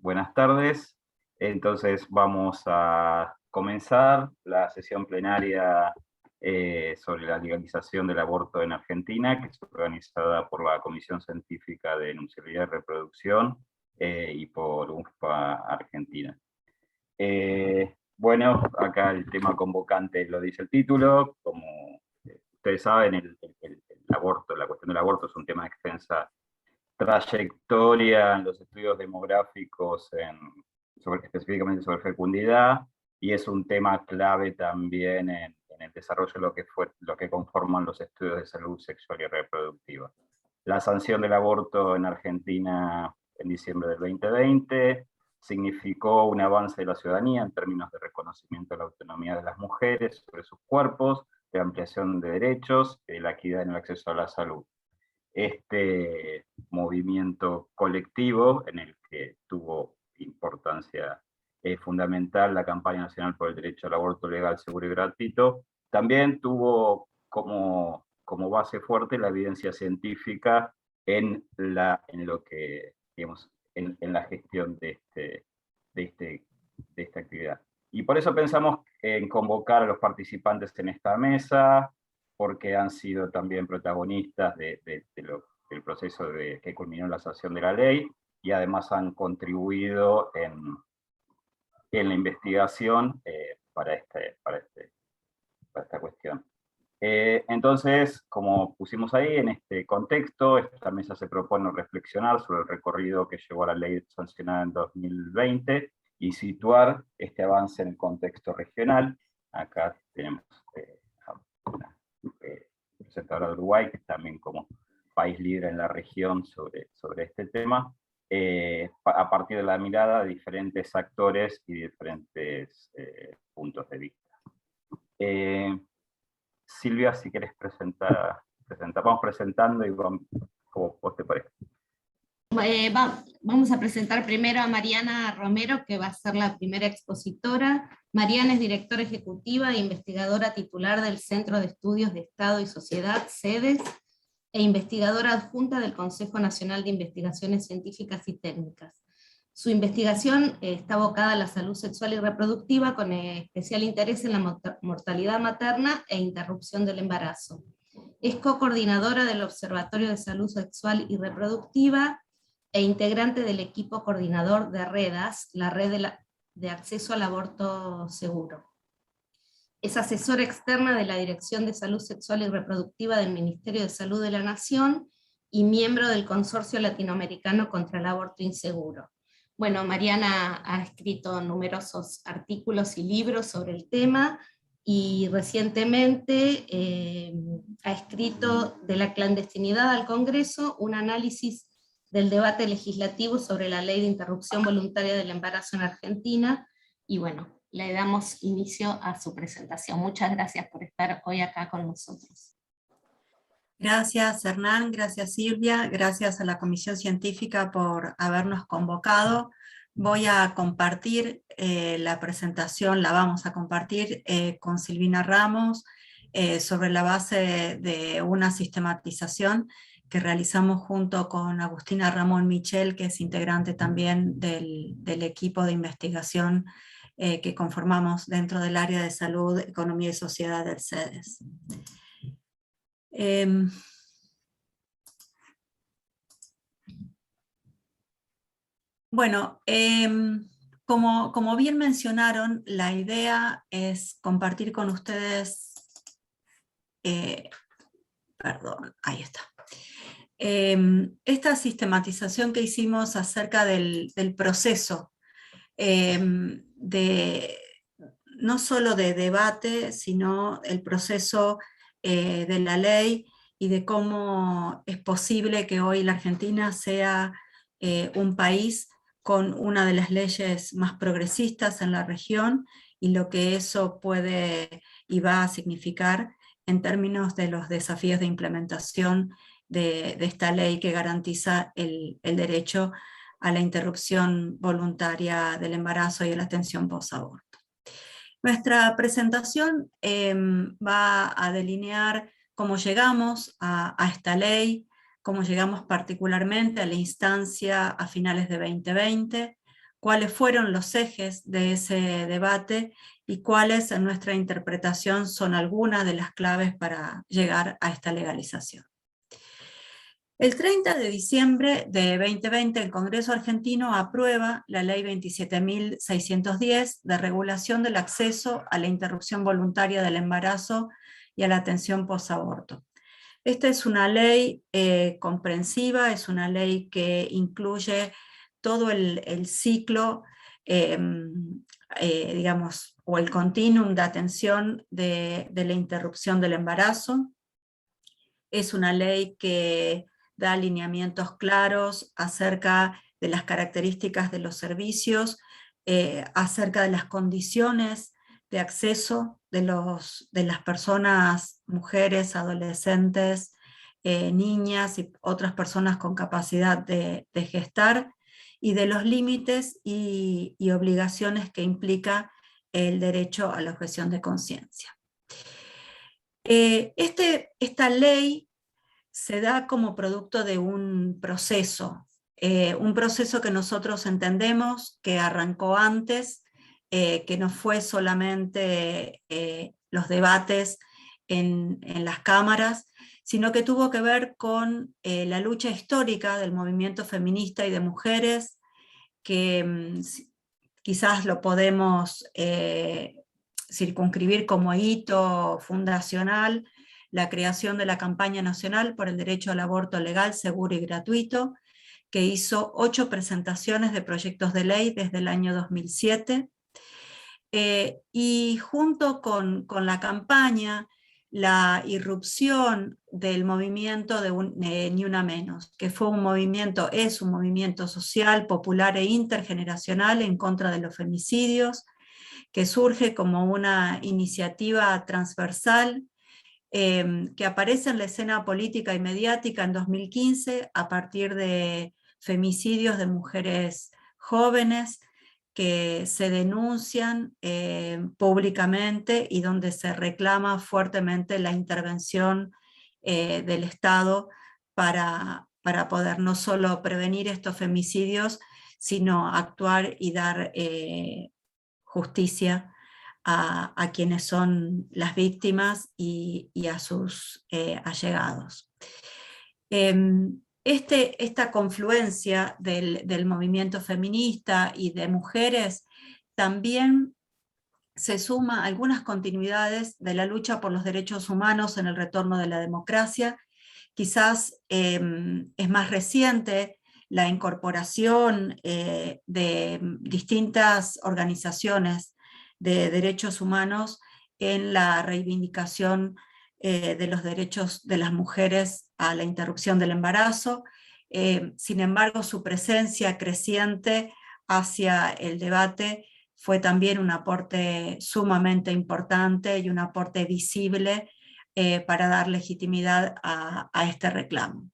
Buenas tardes. Entonces vamos a comenzar la sesión plenaria sobre la legalización del aborto en Argentina, que es organizada por la Comisión Científica de Enunciabilidad y Reproducción y por UNFPA Argentina. Bueno, acá el tema convocante lo dice el título. Como ustedes saben, el aborto, la cuestión del aborto es un tema de extensa trayectoria en los estudios demográficos, específicamente sobre fecundidad, y es un tema clave también en el desarrollo de lo que conforman los estudios de salud sexual y reproductiva. La sanción del aborto en Argentina en diciembre del 2020 significó un avance de la ciudadanía en términos de reconocimiento de la autonomía de las mujeres sobre sus cuerpos, de ampliación de derechos y de la equidad en el acceso a la salud. Este movimiento colectivo, en el que tuvo importancia fundamental la campaña nacional por el derecho al aborto legal, seguro y gratuito, también tuvo como base fuerte la evidencia científica en la gestión de esta actividad. Y por eso pensamos en convocar a los participantes en esta mesa, porque han sido también protagonistas del proceso que culminó en la sanción de la ley, y además han contribuido en la investigación para esta cuestión. Entonces, como pusimos ahí, en este contexto, esta mesa se propone reflexionar sobre el recorrido que llevó a la ley sancionada en 2020 y situar este avance en el contexto regional. Acá tenemos una representadora de Uruguay, que es también como país líder en la región sobre este tema, a partir de la mirada de diferentes actores y diferentes puntos de vista. Silvia, si querés presentar, vamos presentando y vamos, como vos te parece. Vamos a presentar primero a Mariana Romero, que va a ser la primera expositora. Mariana es directora ejecutiva e investigadora titular del Centro de Estudios de Estado y Sociedad, CEDES, e investigadora adjunta del Consejo Nacional de Investigaciones Científicas y Técnicas. Su investigación está abocada a la salud sexual y reproductiva, con especial interés en la mortalidad materna e interrupción del embarazo. Es co-coordinadora del Observatorio de Salud Sexual y Reproductiva e integrante del equipo coordinador de REDAS, la red de acceso al aborto seguro. Es asesora externa de la Dirección de Salud Sexual y Reproductiva del Ministerio de Salud de la Nación y miembro del Consorcio Latinoamericano contra el Aborto Inseguro. Bueno, Mariana ha escrito numerosos artículos y libros sobre el tema, y recientemente ha escrito De la clandestinidad al Congreso, un análisis del debate legislativo sobre la ley de interrupción voluntaria del embarazo en Argentina, y bueno, le damos inicio a su presentación. Muchas gracias por estar hoy acá con nosotros. Gracias, Hernán, gracias, Silvia, gracias a la Comisión Científica por habernos convocado. Voy a compartir la presentación, la vamos a compartir con Silvina Ramos, sobre la base de una sistematización que realizamos junto con Agustina Ramón Michel, que es integrante también del equipo de investigación que conformamos dentro del área de salud, economía y sociedad del CEDES. Bueno, como bien mencionaron, la idea es compartir con ustedes, perdón, ahí está. Esta sistematización que hicimos acerca del proceso no solo de debate, sino el proceso de la ley y de cómo es posible que hoy la Argentina sea un país con una de las leyes más progresistas en la región, y lo que eso puede y va a significar en términos de los desafíos de implementación de esta ley que garantiza el derecho a la interrupción voluntaria del embarazo y a la atención post-aborto. Nuestra presentación va a delinear cómo llegamos a esta ley, cómo llegamos particularmente a la instancia a finales de 2020, cuáles fueron los ejes de ese debate y cuáles en nuestra interpretación son algunas de las claves para llegar a esta legalización. El 30 de diciembre de 2020 el Congreso argentino aprueba la Ley 27.610 de regulación del acceso a la interrupción voluntaria del embarazo y a la atención posaborto. Esta es una ley comprensiva, es una ley que incluye todo el ciclo, digamos, o el continuum de atención de la interrupción del embarazo. Es una ley que da alineamientos claros acerca de las características de los servicios, acerca de las condiciones de acceso de las personas, mujeres, adolescentes, niñas y otras personas con capacidad de gestar, y de los límites y obligaciones que implica el derecho a la objeción de conciencia. Esta ley se da como producto de un proceso que nosotros entendemos que arrancó antes, que no fue solamente los debates en las cámaras, sino que tuvo que ver con la lucha histórica del movimiento feminista y de mujeres, que quizás lo podemos circunscribir como hito fundacional, la creación de la Campaña Nacional por el Derecho al Aborto Legal, Seguro y Gratuito, que hizo 8 presentaciones de proyectos de ley desde el año 2007. Y junto con la campaña, la irrupción del movimiento de Ni Una Menos, que es un movimiento social, popular e intergeneracional en contra de los femicidios, que surge como una iniciativa transversal que aparece en la escena política y mediática en 2015 a partir de femicidios de mujeres jóvenes que se denuncian públicamente y donde se reclama fuertemente la intervención del Estado para poder no solo prevenir estos femicidios, sino actuar y dar justicia a quienes son las víctimas y a sus allegados. Esta confluencia del movimiento feminista y de mujeres también se suma a algunas continuidades de la lucha por los derechos humanos en el retorno de la democracia. Quizás es más reciente la incorporación de distintas organizaciones de derechos humanos en la reivindicación de los derechos de las mujeres a la interrupción del embarazo. Sin embargo, su presencia creciente hacia el debate fue también un aporte sumamente importante y un aporte visible para dar legitimidad a este reclamo.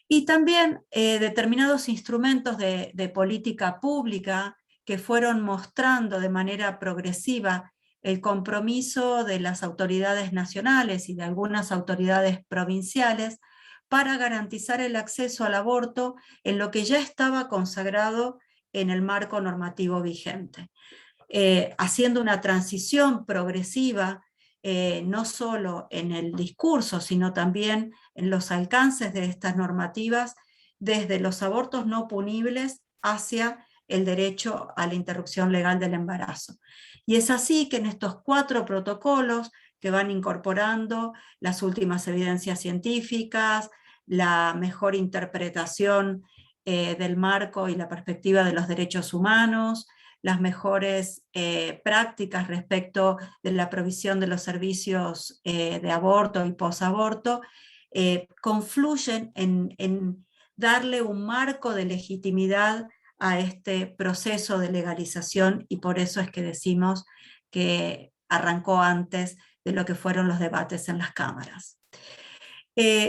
Y también determinados instrumentos de política pública que fueron mostrando de manera progresiva el compromiso de las autoridades nacionales y de algunas autoridades provinciales para garantizar el acceso al aborto en lo que ya estaba consagrado en el marco normativo vigente, haciendo una transición progresiva no solo en el discurso, sino también en los alcances de estas normativas, desde los abortos no punibles hacia el derecho a la interrupción legal del embarazo. Y es así que en estos 4 protocolos que van incorporando las últimas evidencias científicas, la mejor interpretación del marco y la perspectiva de los derechos humanos, las mejores prácticas respecto de la provisión de los servicios de aborto y posaborto, confluyen en darle un marco de legitimidad a este proceso de legalización, y por eso es que decimos que arrancó antes de lo que fueron los debates en las cámaras.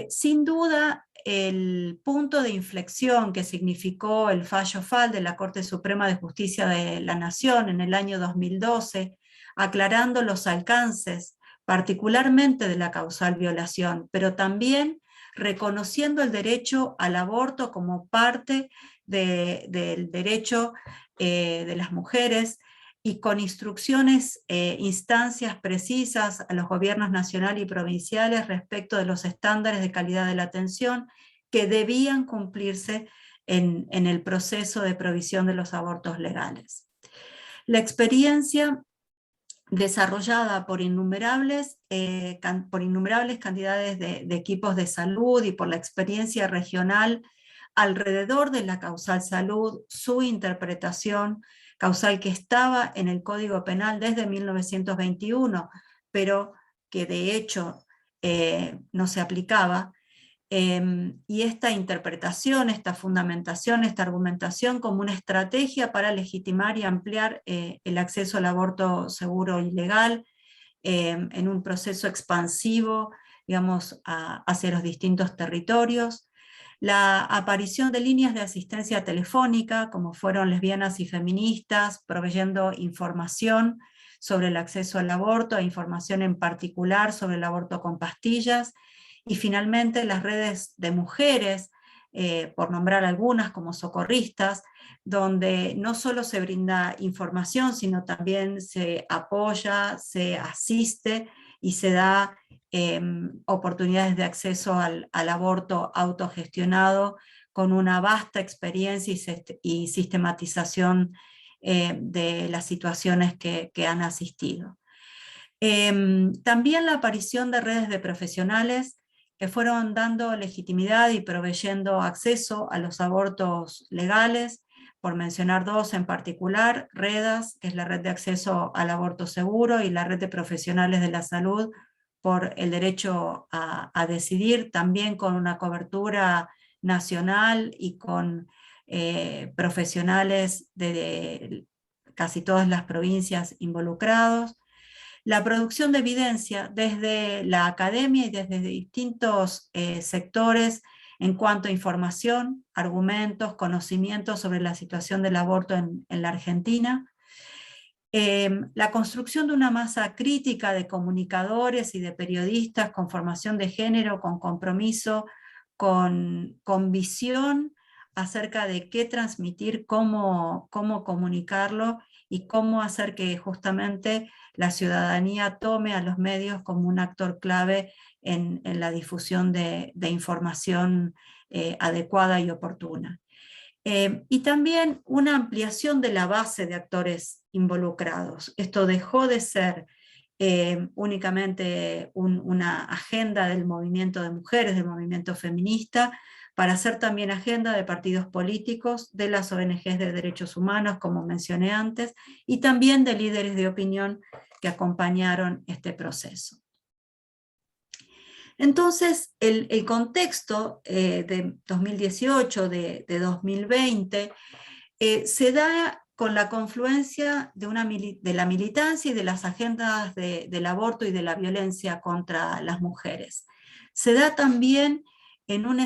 Sin duda, el punto de inflexión que significó el fallo FAL de la Corte Suprema de Justicia de la Nación en el año 2012, aclarando los alcances, particularmente de la causal violación, pero también reconociendo el derecho al aborto como parte del derecho de las mujeres, y con instrucciones, instancias precisas a los gobiernos nacionales y provinciales respecto de los estándares de calidad de la atención que debían cumplirse en el proceso de provisión de los abortos legales. La experiencia desarrollada por innumerables cantidades de equipos de salud y por la experiencia regional alrededor de la causal salud, su interpretación, causal que estaba en el Código Penal desde 1921, pero que de hecho no se aplicaba, y esta interpretación, esta fundamentación, esta argumentación como una estrategia para legitimar y ampliar el acceso al aborto seguro y legal en un proceso expansivo, digamos, hacia los distintos territorios. La aparición de líneas de asistencia telefónica, como fueron lesbianas y feministas, proveyendo información sobre el acceso al aborto, e información en particular sobre el aborto con pastillas, y finalmente las redes de mujeres, por nombrar algunas como socorristas, donde no solo se brinda información, sino también se apoya, se asiste y se da oportunidades de acceso al aborto autogestionado con una vasta experiencia y sistematización de las situaciones que han asistido. También la aparición de redes de profesionales que fueron dando legitimidad y proveyendo acceso a los abortos legales, por mencionar dos en particular: REDAS, que es la red de acceso al aborto seguro, y la red de profesionales de la salud por el derecho a decidir, también con una cobertura nacional y con profesionales de casi todas las provincias involucrados. La producción de evidencia desde la academia y desde distintos sectores en cuanto a información, argumentos, conocimientos sobre la situación del aborto en la Argentina. La construcción de una masa crítica de comunicadores y de periodistas con formación de género, con compromiso, con visión acerca de qué transmitir, cómo comunicarlo y cómo hacer que justamente la ciudadanía tome a los medios como un actor clave en la difusión de información adecuada y oportuna. Y también una ampliación de la base de actores involucrados. Esto dejó de ser únicamente una agenda del movimiento de mujeres, del movimiento feminista, para ser también agenda de partidos políticos, de las ONGs de derechos humanos, como mencioné antes, y también de líderes de opinión que acompañaron este proceso. Entonces, el contexto de 2018, de 2020, se da con la confluencia de la militancia y de las agendas del aborto y de la violencia contra las mujeres. Se da también en un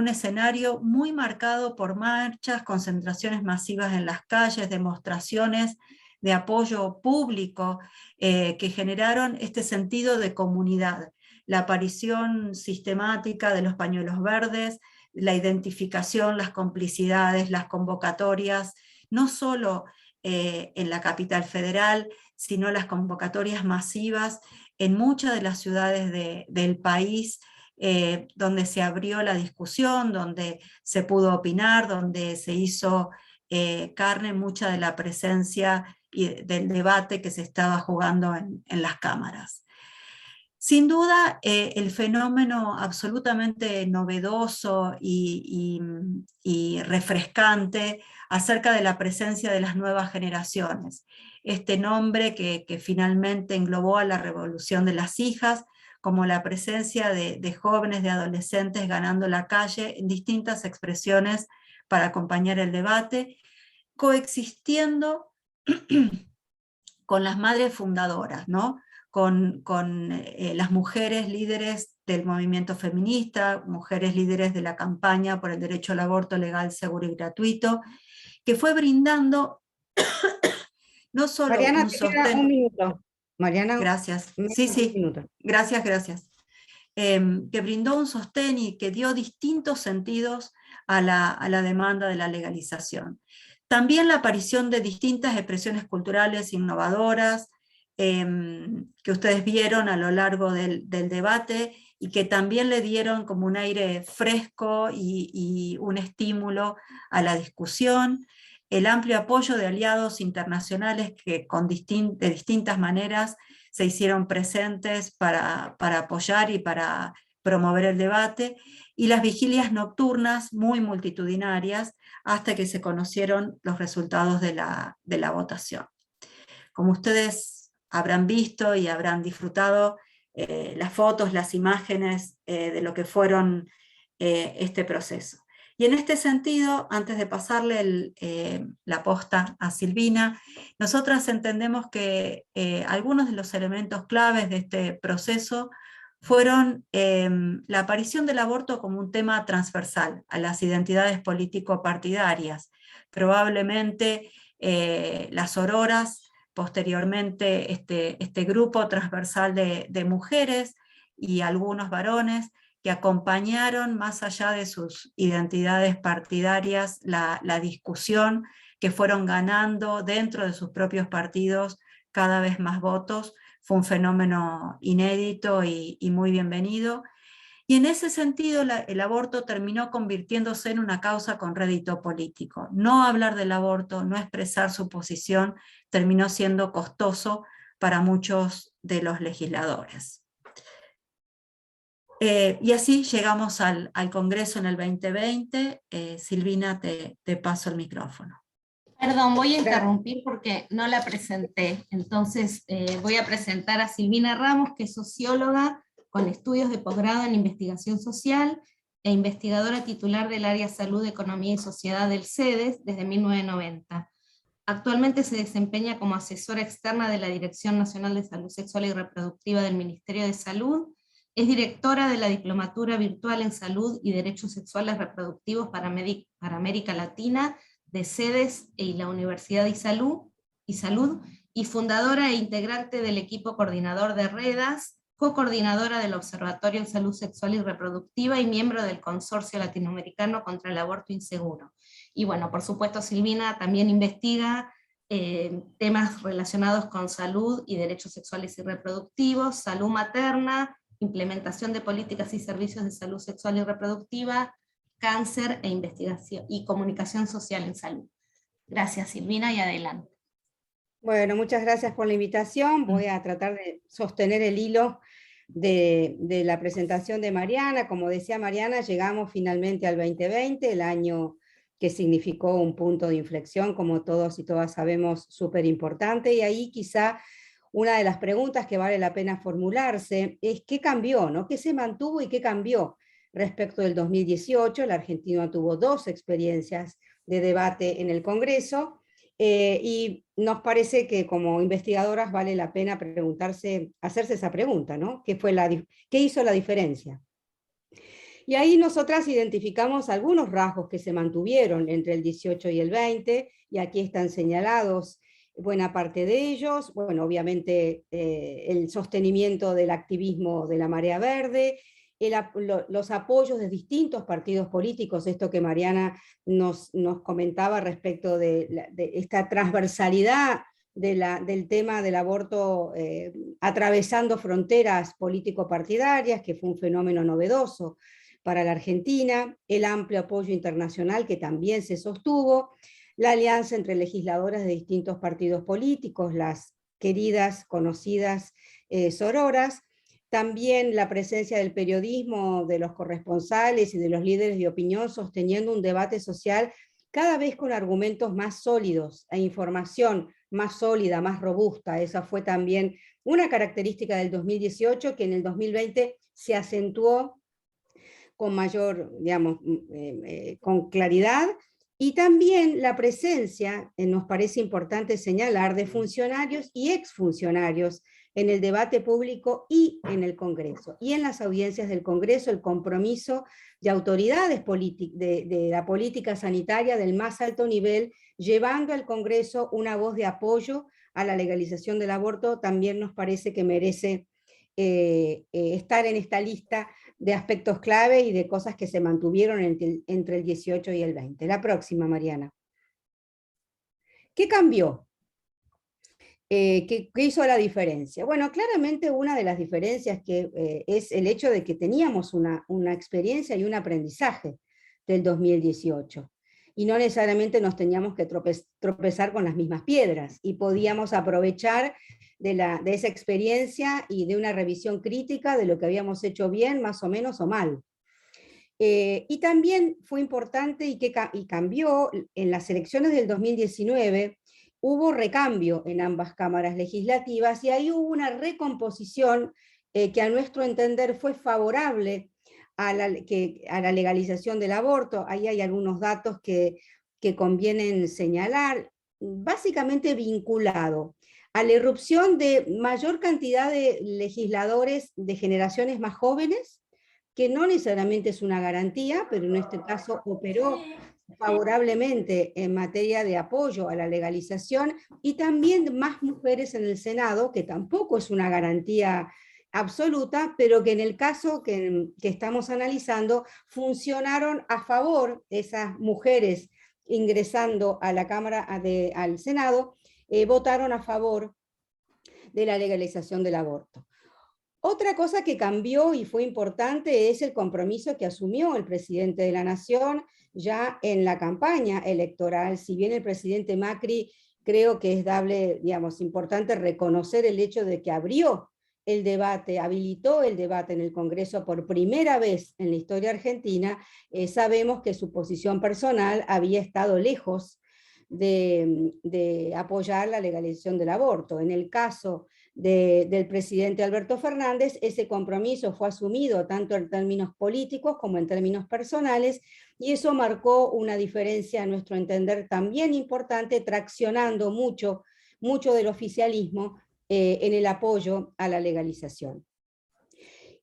escenario muy marcado por marchas, concentraciones masivas en las calles, demostraciones de apoyo público que generaron este sentido de comunidad. La aparición sistemática de los pañuelos verdes, la identificación, las complicidades, las convocatorias, no solo en la capital federal, sino las convocatorias masivas en muchas de las ciudades del país, donde se abrió la discusión, donde se pudo opinar, donde se hizo carne mucha de la presencia y del debate que se estaba jugando en las cámaras. Sin duda, el fenómeno absolutamente novedoso y refrescante acerca de la presencia de las nuevas generaciones. Este nombre que finalmente englobó a la revolución de las hijas, como la presencia de jóvenes, de adolescentes ganando la calle en distintas expresiones para acompañar el debate, coexistiendo con las madres fundadoras, ¿no? Con las mujeres líderes del movimiento feminista, mujeres líderes de la campaña por el derecho al aborto legal, seguro y gratuito, que fue brindando no solo Mariana, un te queda sostén... un minuto. Mariana, Gracias. menos Sí, de un sí. minuto. Gracias, gracias. que brindó un sostén y que dio distintos sentidos a la demanda de la legalización. También la aparición de distintas expresiones culturales innovadoras que ustedes vieron a lo largo del debate y que también le dieron como un aire fresco y un estímulo a la discusión. El amplio apoyo de aliados internacionales que de distintas maneras se hicieron presentes para apoyar y para promover el debate, y las vigilias nocturnas muy multitudinarias hasta que se conocieron los resultados de la votación. Como ustedes habrán visto y habrán disfrutado las fotos, las imágenes de lo que fueron este proceso. Y en este sentido, antes de pasarle la posta a Silvina, nosotras entendemos que algunos de los elementos claves de este proceso fueron la aparición del aborto como un tema transversal a las identidades político-partidarias. Probablemente las sororas, posteriormente este grupo transversal de mujeres y algunos varones que acompañaron más allá de sus identidades partidarias la discusión, que fueron ganando dentro de sus propios partidos cada vez más votos. Fue un fenómeno inédito y muy bienvenido. Y en ese sentido el aborto terminó convirtiéndose en una causa con rédito político. No hablar del aborto, no expresar su posición, terminó siendo costoso para muchos de los legisladores. Y así llegamos al Congreso en el 2020. Silvina, te paso el micrófono. Perdón, voy a interrumpir porque no la presenté. Entonces voy a presentar a Silvina Ramos, que es socióloga con estudios de posgrado en investigación social e investigadora titular del área Salud, Economía y Sociedad del CEDES desde 1990. Actualmente se desempeña como asesora externa de la Dirección Nacional de Salud Sexual y Reproductiva del Ministerio de Salud. Es directora de la Diplomatura Virtual en Salud y Derechos Sexuales Reproductivos para América Latina de CEDES y la Universidad de Salud, y fundadora e integrante del equipo coordinador de REDAS, co-coordinadora del Observatorio en Salud Sexual y Reproductiva y miembro del Consorcio Latinoamericano contra el Aborto Inseguro. Y bueno, por supuesto, Silvina también investiga temas relacionados con salud y derechos sexuales y reproductivos, salud materna, implementación de políticas y servicios de salud sexual y reproductiva, cáncer e investigación y comunicación social en salud. Gracias, Silvina, y adelante. Bueno, muchas gracias por la invitación. Voy a tratar de sostener el hilo de la presentación de Mariana. Como decía Mariana, llegamos finalmente al 2020, el año que significó un punto de inflexión, como todos y todas sabemos, súper importante, y ahí quizá una de las preguntas que vale la pena formularse es ¿qué cambió, no? ¿Qué se mantuvo y qué cambió? Respecto del 2018, la Argentina tuvo 2 experiencias de debate en el Congreso, y nos parece que como investigadoras vale la pena hacerse esa pregunta, ¿no? ¿Qué hizo la diferencia? Y ahí nosotras identificamos algunos rasgos que se mantuvieron entre el 18 y el 20, y aquí están señalados buena parte de ellos. Bueno, obviamente el sostenimiento del activismo de la Marea Verde, los apoyos de distintos partidos políticos, esto que Mariana nos comentaba respecto de esta transversalidad del tema del aborto atravesando fronteras político-partidarias, que fue un fenómeno novedoso para la Argentina, el amplio apoyo internacional que también se sostuvo, la alianza entre legisladoras de distintos partidos políticos, las queridas, conocidas sororas, también la presencia del periodismo, de los corresponsales y de los líderes de opinión sosteniendo un debate social cada vez con argumentos más sólidos e información más sólida, más robusta. Esa fue también una característica del 2018 que en el 2020 se acentuó con mayor, digamos, con claridad, y también la presencia, nos parece importante señalar, de funcionarios y exfuncionarios en el debate público y en el Congreso. Y en las audiencias del Congreso, el compromiso de autoridades de la política sanitaria del más alto nivel, llevando al Congreso una voz de apoyo a la legalización del aborto, también nos parece que merece estar en esta lista de aspectos clave y de cosas que se mantuvieron entre el 18 y el 20. La próxima, Mariana. ¿Qué cambió? ¿Qué hizo la diferencia? Bueno, claramente una de las diferencias es el hecho de que teníamos una experiencia y un aprendizaje del 2018. Y no necesariamente nos teníamos que tropezar con las mismas piedras, y podíamos aprovechar de esa experiencia y de una revisión crítica de lo que habíamos hecho bien, más o menos, o mal. Y también fue importante y cambió en las elecciones del 2019. Hubo recambio en ambas cámaras legislativas y ahí hubo una recomposición que a nuestro entender fue favorable a la legalización del aborto. Ahí hay algunos datos que convienen señalar, básicamente vinculado a la irrupción de mayor cantidad de legisladores de generaciones más jóvenes, que no necesariamente es una garantía, pero en este caso operó favorablemente en materia de apoyo a la legalización, y también más mujeres en el Senado, que tampoco es una garantía absoluta, pero que en el caso que estamos analizando funcionaron a favor de esas mujeres ingresando a la Cámara, al Senado, votaron a favor de la legalización del aborto. Otra cosa que cambió y fue importante es el compromiso que asumió el presidente de la Nación ya en la campaña electoral. Si bien el presidente Macri, creo que es importante reconocer el hecho de que abrió el debate, habilitó el debate en el Congreso por primera vez en la historia argentina, sabemos que su posición personal había estado lejos de apoyar la legalización del aborto. En el caso del presidente Alberto Fernández, ese compromiso fue asumido tanto en términos políticos como en términos personales, y eso marcó una diferencia, a nuestro entender, también importante, traccionando mucho del oficialismo en el apoyo a la legalización.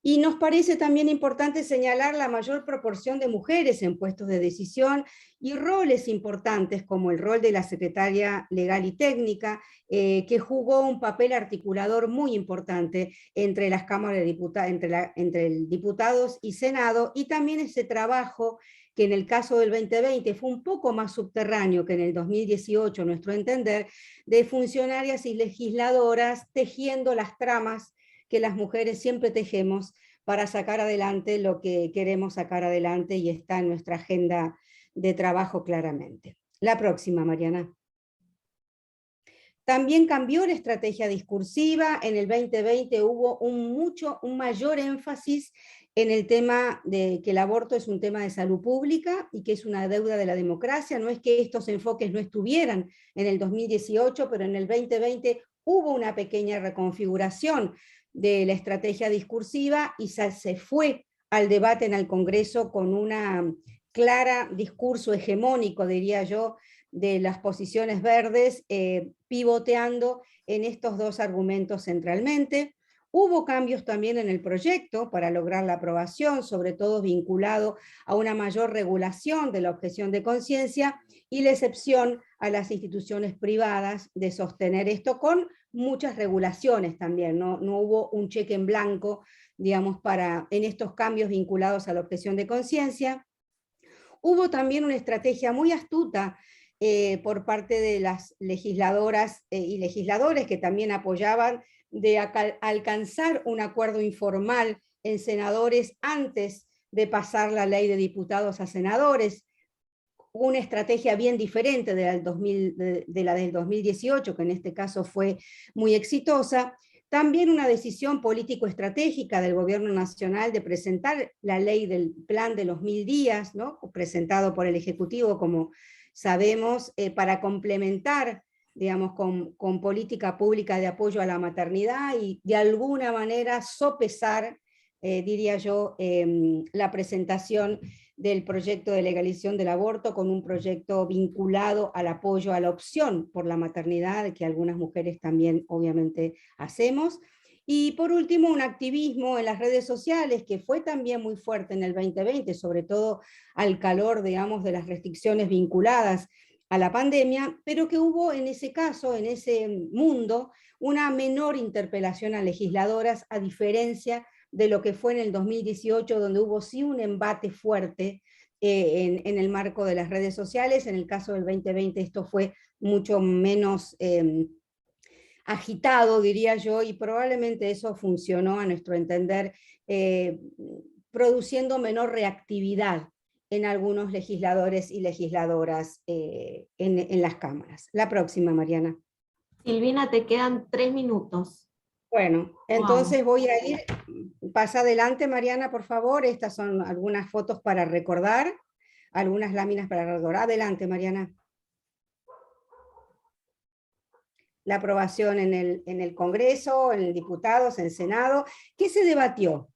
Y nos parece también importante señalar la mayor proporción de mujeres en puestos de decisión y roles importantes como el rol de la secretaria legal y técnica, que jugó un papel articulador muy importante entre las cámaras de diputados, entre diputados y Senado, y también ese trabajo que en el caso del 2020 fue un poco más subterráneo que en el 2018, a nuestro entender, de funcionarias y legisladoras tejiendo las tramas que las mujeres siempre tejemos para sacar adelante lo que queremos sacar adelante, y está en nuestra agenda de trabajo claramente. La próxima, Mariana. También cambió la estrategia discursiva. En el 2020 hubo un mayor énfasis en el tema de que el aborto es un tema de salud pública y que es una deuda de la democracia. No es que estos enfoques no estuvieran en el 2018, pero en el 2020 hubo una pequeña reconfiguración de la estrategia discursiva y se fue al debate en el Congreso con una clara discurso hegemónico, diría yo, de las posiciones verdes, pivoteando en estos dos argumentos centralmente. Hubo cambios también en el proyecto para lograr la aprobación, sobre todo vinculado a una mayor regulación de la objeción de conciencia y la excepción a las instituciones privadas de sostener esto, con muchas regulaciones también. No hubo un cheque en blanco, digamos, en estos cambios vinculados a la objeción de conciencia. Hubo también una estrategia muy astuta por parte de las legisladoras y legisladores que también apoyaban, de alcanzar un acuerdo informal en senadores antes de pasar la ley de diputados a senadores. Una estrategia bien diferente de la del 2018, que en este caso fue muy exitosa. También una decisión político-estratégica del gobierno nacional de presentar la ley del plan de los 1000 días, ¿no?, presentado por el Ejecutivo, como sabemos, para complementar, digamos, con política pública de apoyo a la maternidad y de alguna manera sopesar, diría yo, la presentación del proyecto de legalización del aborto con un proyecto vinculado al apoyo a la opción por la maternidad, que algunas mujeres también obviamente hacemos. Y por último, un activismo en las redes sociales que fue también muy fuerte en el 2020, sobre todo al calor, digamos, de las restricciones vinculadas a la pandemia, pero que hubo en ese caso, en ese mundo, una menor interpelación a legisladoras, a diferencia de lo que fue en el 2018, donde hubo sí un embate fuerte en el marco de las redes sociales. En el caso del 2020 esto fue mucho menos agitado, diría yo, y probablemente eso funcionó, a nuestro entender, produciendo menor reactividad en algunos legisladores y legisladoras en las cámaras. La próxima, Mariana. Silvina, te quedan 3 minutos. Bueno, entonces voy a ir, pasa adelante, Mariana, por favor. Estas son algunas fotos para recordar, algunas láminas para recordar. Adelante, Mariana. La aprobación en el Congreso, en el Diputados, en el Senado. ¿Qué se debatió?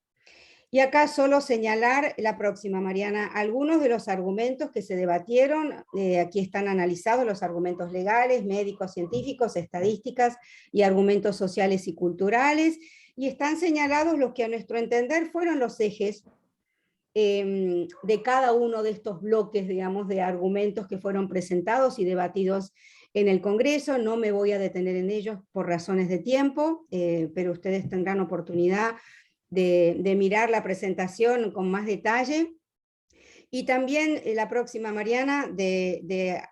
Y acá solo señalar, la próxima, Mariana, algunos de los argumentos que se debatieron. Aquí están analizados los argumentos legales, médicos, científicos, estadísticas y argumentos sociales y culturales, y están señalados los que a nuestro entender fueron los ejes de cada uno de estos bloques, digamos, de argumentos que fueron presentados y debatidos en el Congreso. No me voy a detener en ellos por razones de tiempo, pero ustedes tendrán oportunidad de mirar la presentación con más detalle. Y también la próxima, Mariana,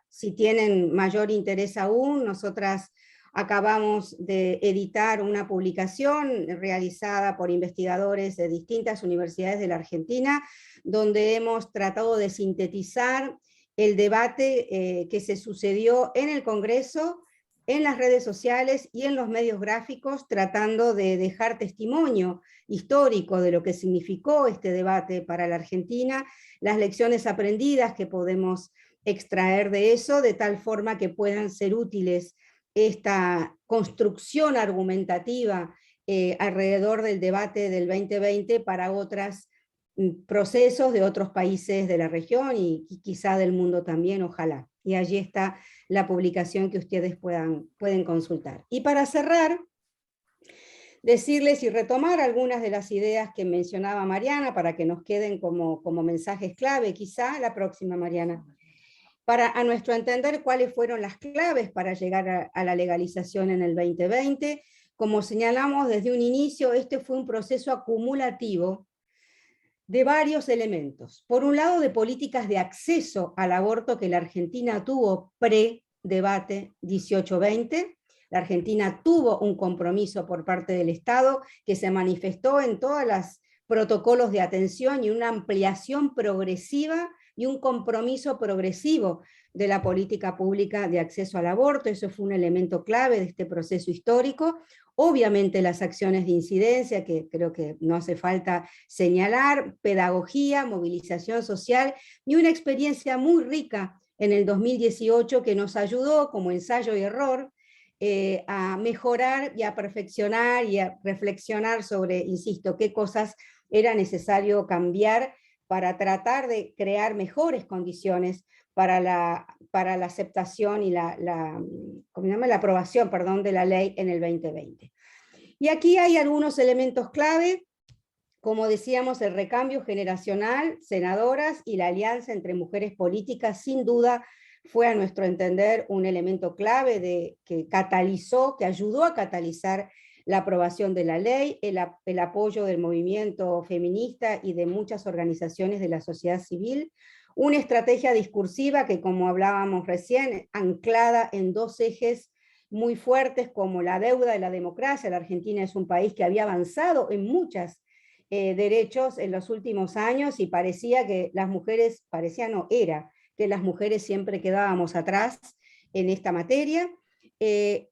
si tienen mayor interés aún, nosotras acabamos de editar una publicación realizada por investigadores de distintas universidades de la Argentina, donde hemos tratado de sintetizar el debate que se sucedió en el Congreso, en las redes sociales y en los medios gráficos, tratando de dejar testimonio histórico de lo que significó este debate para la Argentina, las lecciones aprendidas que podemos extraer de eso, de tal forma que puedan ser útiles esta construcción argumentativa alrededor del debate del 2020 para otros procesos de otros países de la región y quizá del mundo también, ojalá. Y allí está la publicación que ustedes pueden consultar. Y para cerrar, decirles y retomar algunas de las ideas que mencionaba Mariana para que nos queden como mensajes clave, quizá la próxima, Mariana. A nuestro entender, cuáles fueron las claves para llegar a la legalización en el 2020. Como señalamos desde un inicio, este fue un proceso acumulativo de varios elementos. Por un lado, de políticas de acceso al aborto que la Argentina tuvo pre-debate 18-20. La Argentina tuvo un compromiso por parte del Estado que se manifestó en todos los protocolos de atención y una ampliación progresiva y un compromiso progresivo de la política pública de acceso al aborto. Eso fue un elemento clave de este proceso histórico. Obviamente las acciones de incidencia, que creo que no hace falta señalar, pedagogía, movilización social y una experiencia muy rica en el 2018 que nos ayudó como ensayo y error a mejorar y a perfeccionar y a reflexionar sobre, insisto, qué cosas era necesario cambiar para tratar de crear mejores condiciones para la aceptación y la aprobación, perdón, de la ley en el 2020. Y aquí hay algunos elementos clave, como decíamos, el recambio generacional, senadoras y la alianza entre mujeres políticas, sin duda fue a nuestro entender un elemento clave que catalizó, que ayudó a catalizar la aprobación de la ley, el apoyo del movimiento feminista y de muchas organizaciones de la sociedad civil, una estrategia discursiva que, como hablábamos recién, anclada en dos ejes muy fuertes como la deuda de la democracia. La Argentina es un país que había avanzado en muchos derechos en los últimos años y parecía que las mujeres, era que las mujeres siempre quedábamos atrás en esta materia.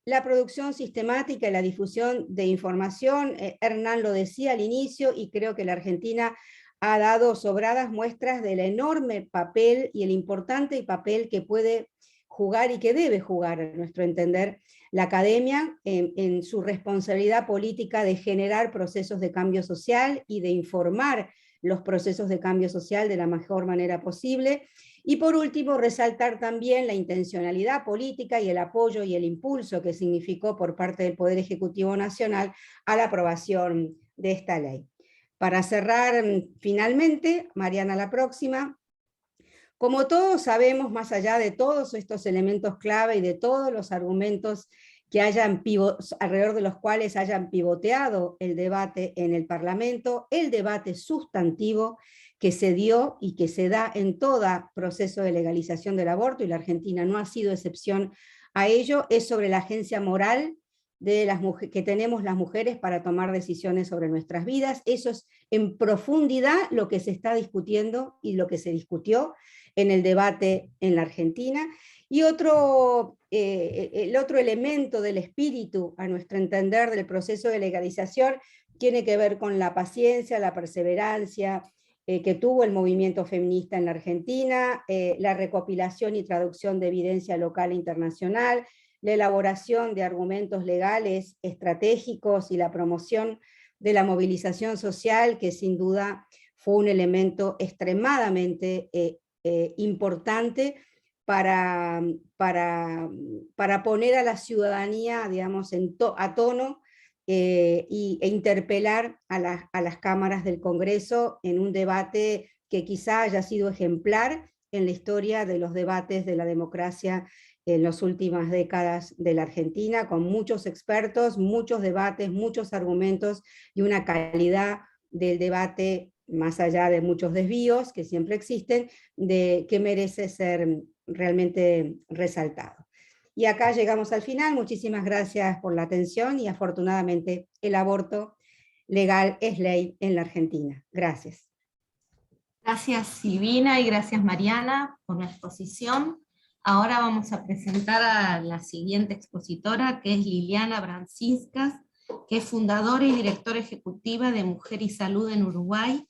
La producción sistemática y la difusión de información, Hernán lo decía al inicio, y creo que la Argentina ha dado sobradas muestras del enorme papel y el importante papel que puede jugar y que debe jugar, a nuestro entender, la academia en su responsabilidad política de generar procesos de cambio social y de informar los procesos de cambio social de la mejor manera posible. Y por último, resaltar también la intencionalidad política y el apoyo y el impulso que significó por parte del Poder Ejecutivo Nacional a la aprobación de esta ley. Para cerrar, finalmente, Mariana, la próxima, Como todos sabemos, más allá de todos estos elementos clave y de todos los argumentos que alrededor de los cuales hayan pivoteado el debate en el Parlamento, el debate sustantivo que se dio y que se da en todo proceso de legalización del aborto, y la Argentina no ha sido excepción a ello, es sobre la agencia moral que tenemos las mujeres para tomar decisiones sobre nuestras vidas. Eso es en profundidad lo que se está discutiendo y lo que se discutió en el debate en la Argentina. Y el otro elemento del espíritu, a nuestro entender, del proceso de legalización, tiene que ver con la paciencia, la perseverancia que tuvo el movimiento feminista en la Argentina, la recopilación y traducción de evidencia local e internacional, la elaboración de argumentos legales estratégicos y la promoción de la movilización social, que sin duda fue un elemento extremadamente importante para poner a la ciudadanía, digamos, a tono e interpelar a las cámaras del Congreso en un debate que quizá haya sido ejemplar en la historia de los debates de la democracia en las últimas décadas de la Argentina, con muchos expertos, muchos debates, muchos argumentos y una calidad del debate, más allá de muchos desvíos que siempre existen, que merece ser realmente resaltado. Y acá llegamos al final. Muchísimas gracias por la atención y afortunadamente el aborto legal es ley en la Argentina. Gracias. Gracias Silvina y gracias Mariana por la exposición. Ahora vamos a presentar a la siguiente expositora, que es Liliana Brancinskas, que es fundadora y directora ejecutiva de Mujer y Salud en Uruguay,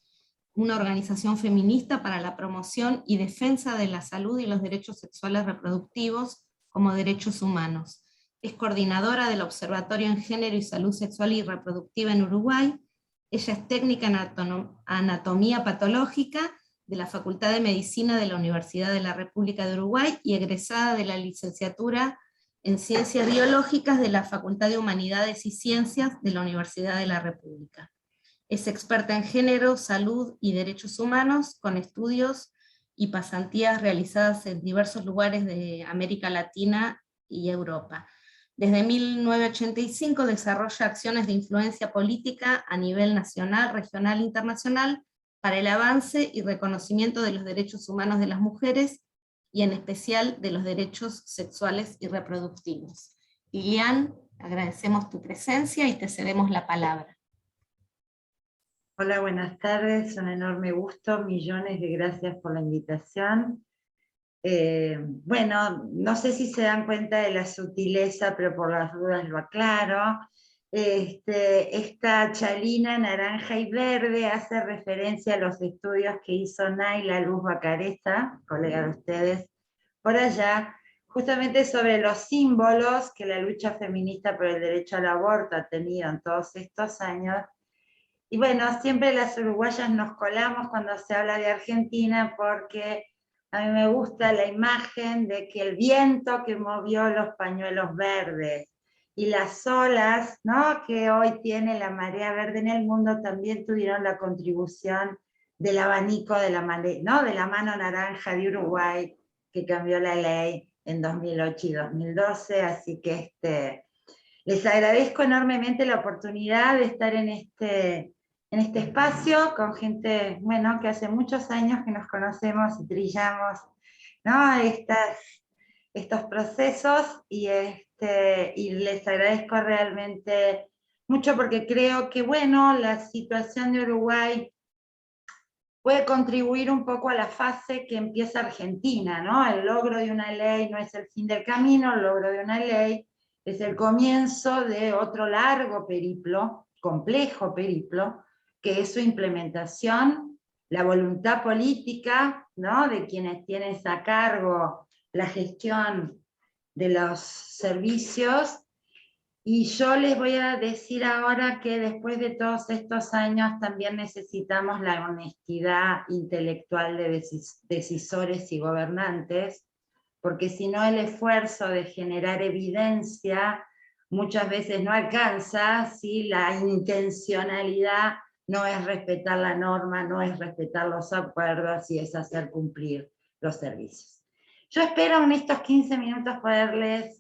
una organización feminista para la promoción y defensa de la salud y los derechos sexuales reproductivos como derechos humanos. Es coordinadora del Observatorio en Género y Salud Sexual y Reproductiva en Uruguay. Ella es técnica en anatomía patológica de la Facultad de Medicina de la Universidad de la República de Uruguay y egresada de la licenciatura en Ciencias Biológicas de la Facultad de Humanidades y Ciencias de la Universidad de la República. Es experta en género, salud y derechos humanos, con estudios y pasantías realizadas en diversos lugares de América Latina y Europa. Desde 1985 desarrolla acciones de influencia política a nivel nacional, regional e internacional para el avance y reconocimiento de los derechos humanos de las mujeres y en especial de los derechos sexuales y reproductivos. Lilian, agradecemos tu presencia y te cedemos la palabra. Hola, buenas tardes, un enorme gusto, millones de gracias por la invitación. Bueno, no sé si se dan cuenta de la sutileza, pero por las dudas lo aclaro. Esta chalina naranja y verde hace referencia a los estudios que hizo Naila Luz Bacareza, colega de ustedes, por allá, justamente sobre los símbolos que la lucha feminista por el derecho al aborto ha tenido en todos estos años. Y bueno, siempre las uruguayas nos colamos cuando se habla de Argentina porque a mí me gusta la imagen de que el viento que movió los pañuelos verdes y las olas, ¿no?, que hoy tiene la marea verde en el mundo también tuvieron la contribución del abanico de la mano naranja de Uruguay que cambió la ley en 2008 y 2012, así que les agradezco enormemente la oportunidad de estar en este espacio con gente, bueno, que hace muchos años que nos conocemos y trillamos, ¿no?, estos procesos, y les agradezco realmente mucho porque creo que, bueno, la situación de Uruguay puede contribuir un poco a la fase que empieza Argentina, ¿no? El logro de una ley no es el fin del camino, el logro de una ley es el comienzo de otro largo periplo, complejo periplo, que es su implementación, la voluntad política, ¿no?, de quienes tienen a cargo la gestión de los servicios. Y yo les voy a decir ahora que después de todos estos años también necesitamos la honestidad intelectual de decisores y gobernantes, porque si no el esfuerzo de generar evidencia muchas veces no alcanza si la intencionalidad no es respetar la norma, no es respetar los acuerdos y es hacer cumplir los servicios. Yo espero en estos 15 minutos poderles...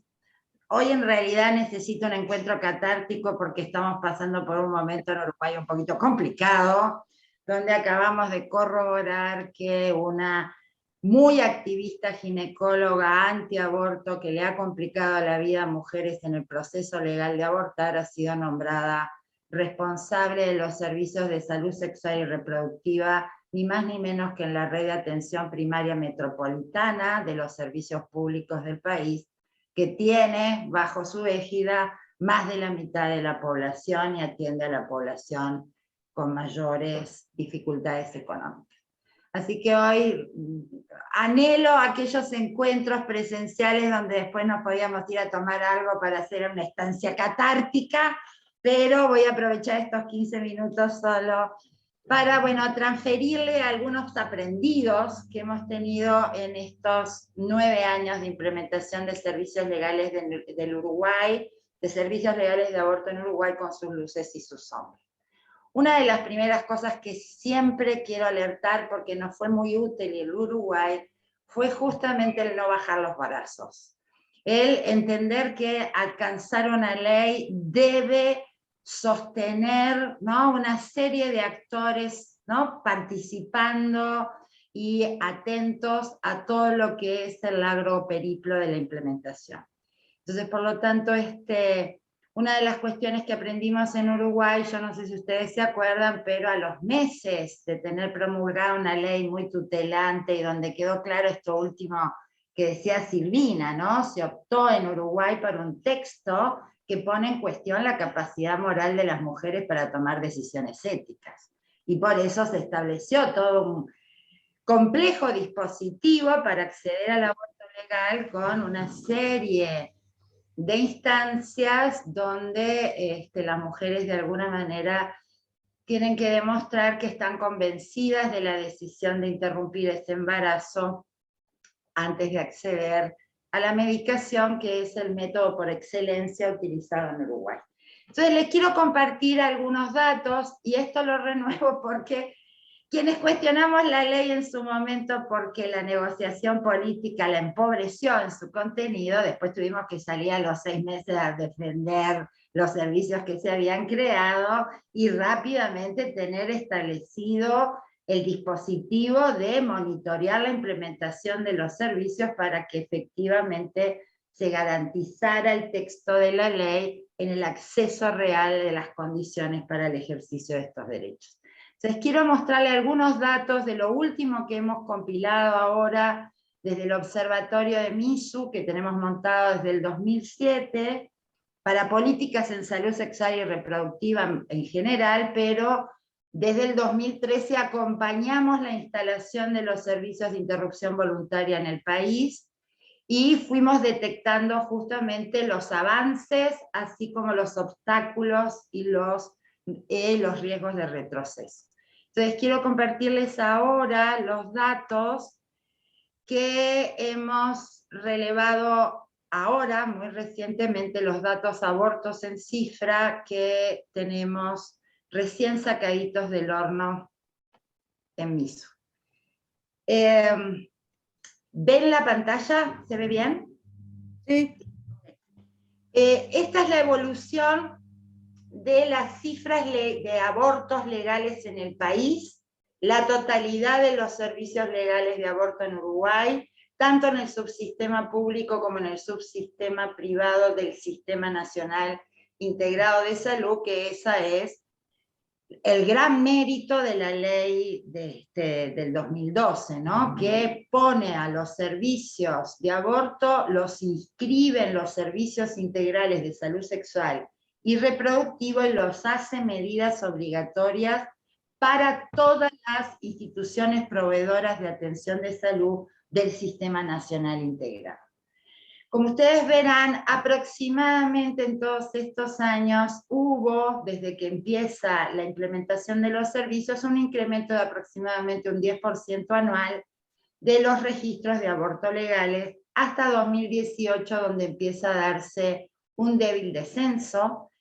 Hoy en realidad necesito un encuentro catártico porque estamos pasando por un momento en Uruguay un poquito complicado, donde acabamos de corroborar que una muy activista ginecóloga antiaborto que le ha complicado la vida a mujeres en el proceso legal de abortar ha sido nombrada responsable de los servicios de salud sexual y reproductiva, ni más ni menos que en la red de atención primaria metropolitana de los servicios públicos del país, que tiene bajo su égida más de la mitad de la población y atiende a la población con mayores dificultades económicas. Así que hoy anhelo aquellos encuentros presenciales donde después nos podíamos ir a tomar algo para hacer una estancia catártica, pero voy a aprovechar estos 15 minutos solo para, bueno, transferirle algunos aprendidos que hemos tenido en estos 9 años de implementación de servicios legales del Uruguay, de servicios legales de aborto en Uruguay con sus luces y sus sombras. Una de las primeras cosas que siempre quiero alertar, porque nos fue muy útil en el Uruguay, fue justamente el no bajar los brazos. El entender que alcanzar una ley debe sostener, ¿no?, una serie de actores, ¿no?, participando y atentos a todo lo que es el largo periplo de la implementación. Entonces, por lo tanto, una de las cuestiones que aprendimos en Uruguay, yo no sé si ustedes se acuerdan, pero a los meses de tener promulgada una ley muy tutelante y donde quedó claro esto último que decía Silvina, ¿no? Se optó en Uruguay por un texto que pone en cuestión la capacidad moral de las mujeres para tomar decisiones éticas. Y por eso se estableció todo un complejo dispositivo para acceder al aborto legal con una serie de instancias donde las mujeres de alguna manera tienen que demostrar que están convencidas de la decisión de interrumpir ese embarazo antes de acceder a la medicación, que es el método por excelencia utilizado en Uruguay. Entonces les quiero compartir algunos datos, y esto lo renuevo porque quienes cuestionamos la ley en su momento porque la negociación política la empobreció en su contenido, después tuvimos que salir a los 6 meses a defender los servicios que se habían creado y rápidamente tener establecido el dispositivo de monitorear la implementación de los servicios para que efectivamente se garantizara el texto de la ley en el acceso real de las condiciones para el ejercicio de estos derechos. Entonces quiero mostrarle algunos datos de lo último que hemos compilado ahora desde el Observatorio de MISU, que tenemos montado desde el 2007, para políticas en salud sexual y reproductiva en general, pero desde el 2013 acompañamos la instalación de los servicios de interrupción voluntaria en el país, y fuimos detectando justamente los avances, así como los obstáculos y los riesgos de retroceso. Entonces quiero compartirles ahora los datos que hemos relevado ahora, muy recientemente, los datos abortos en cifra que tenemos recién sacaditos del horno en MISU. ¿Ven la pantalla? ¿Se ve bien? Sí. Esta es la evolución de las cifras de abortos legales en el país, la totalidad de los servicios legales de aborto en Uruguay, tanto en el subsistema público como en el subsistema privado del Sistema Nacional Integrado de Salud, que esa es el gran mérito de la ley del 2012, ¿no?, que pone a los servicios de aborto, los inscribe en los servicios integrales de salud sexual y reproductivo y los hace medidas obligatorias para todas las instituciones proveedoras de atención de salud del Sistema Nacional Integrado. Como ustedes verán, aproximadamente en todos estos años hubo, desde que empieza la implementación de los servicios, un incremento de aproximadamente un 10% anual de los registros de aborto legales, hasta 2018, donde empieza a darse un débil descenso,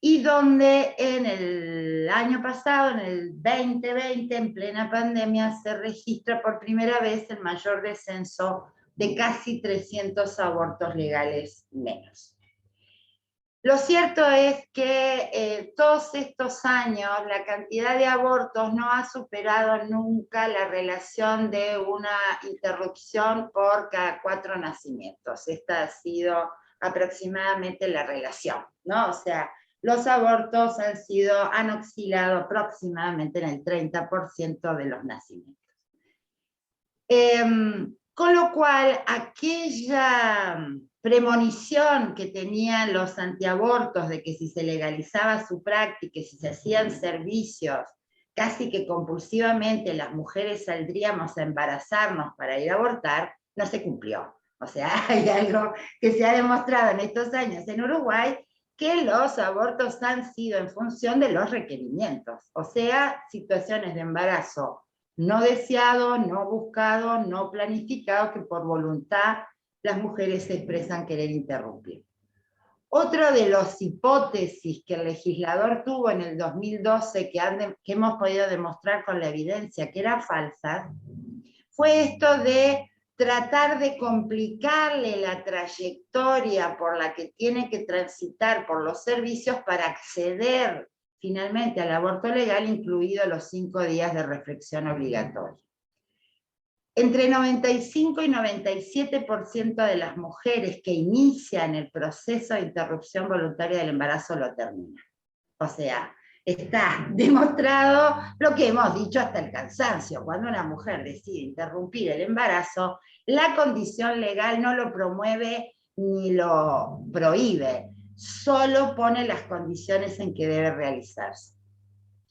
y donde en el año pasado, en el 2020, en plena pandemia, se registra por primera vez el mayor descenso de casi 300 abortos legales menos. Lo cierto es que todos estos años la cantidad de abortos no ha superado nunca la relación de una interrupción por cada 4 nacimientos. Esta ha sido aproximadamente la relación, ¿no? O sea, los abortos han oscilado aproximadamente en el 30% de los nacimientos. Con lo cual, aquella premonición que tenían los antiabortos de que si se legalizaba su práctica, si se hacían servicios, casi que compulsivamente las mujeres saldríamos a embarazarnos para ir a abortar, no se cumplió. O sea, hay algo que se ha demostrado en estos años en Uruguay, que los abortos han sido en función de los requerimientos, o sea, situaciones de embarazo no deseado, no buscado, no planificado, que por voluntad las mujeres se expresan querer interrumpir. Otro de las hipótesis que el legislador tuvo en el 2012, que hemos podido demostrar con la evidencia que era falsa, fue esto de tratar de complicarle la trayectoria por la que tiene que transitar por los servicios para acceder finalmente al aborto legal, incluidos los 5 días de reflexión obligatoria. Entre 95 y 97% de las mujeres que inician el proceso de interrupción voluntaria del embarazo lo terminan. O sea, está demostrado lo que hemos dicho hasta el cansancio. Cuando una mujer decide interrumpir el embarazo, la condición legal no lo promueve ni lo prohíbe, solo pone las condiciones en que debe realizarse.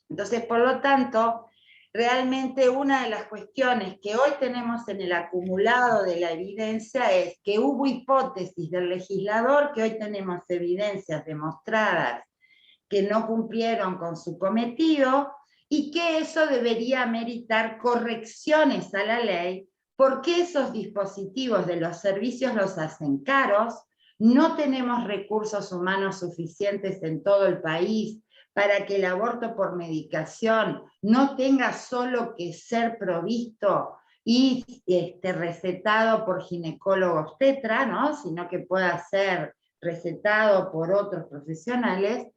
Entonces, por lo tanto, realmente una de las cuestiones que hoy tenemos en el acumulado de la evidencia es que hubo hipótesis del legislador, que hoy tenemos evidencias demostradas que no cumplieron con su cometido, y que eso debería meritar correcciones a la ley, porque esos dispositivos de los servicios los hacen caros, no tenemos recursos humanos suficientes en todo el país para que el aborto por medicación no tenga solo que ser provisto y recetado por ginecólogo obstetra, ¿no? Sino que pueda ser recetado por otros profesionales,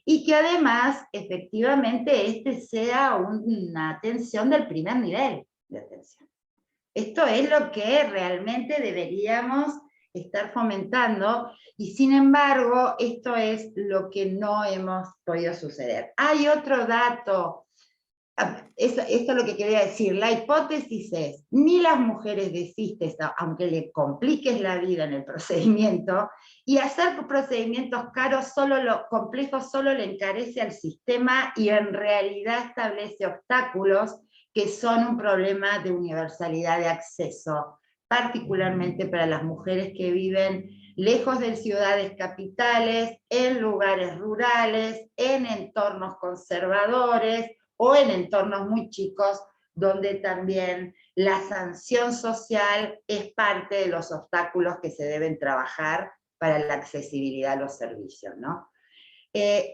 y que además, efectivamente, sea una atención del primer nivel de atención. Esto es lo que realmente deberíamos estar fomentando, y sin embargo, esto es lo que no hemos podido suceder. Hay otro dato, esto es lo que quería decir, la hipótesis es, ni las mujeres desisten, aunque le compliques la vida en el procedimiento, y hacer procedimientos caros, complejos, solo le encarece al sistema y en realidad establece obstáculos que son un problema de universalidad de acceso, particularmente para las mujeres que viven lejos de ciudades capitales, en lugares rurales, en entornos conservadores o en entornos muy chicos, donde también la sanción social es parte de los obstáculos que se deben trabajar para la accesibilidad a los servicios, ¿no?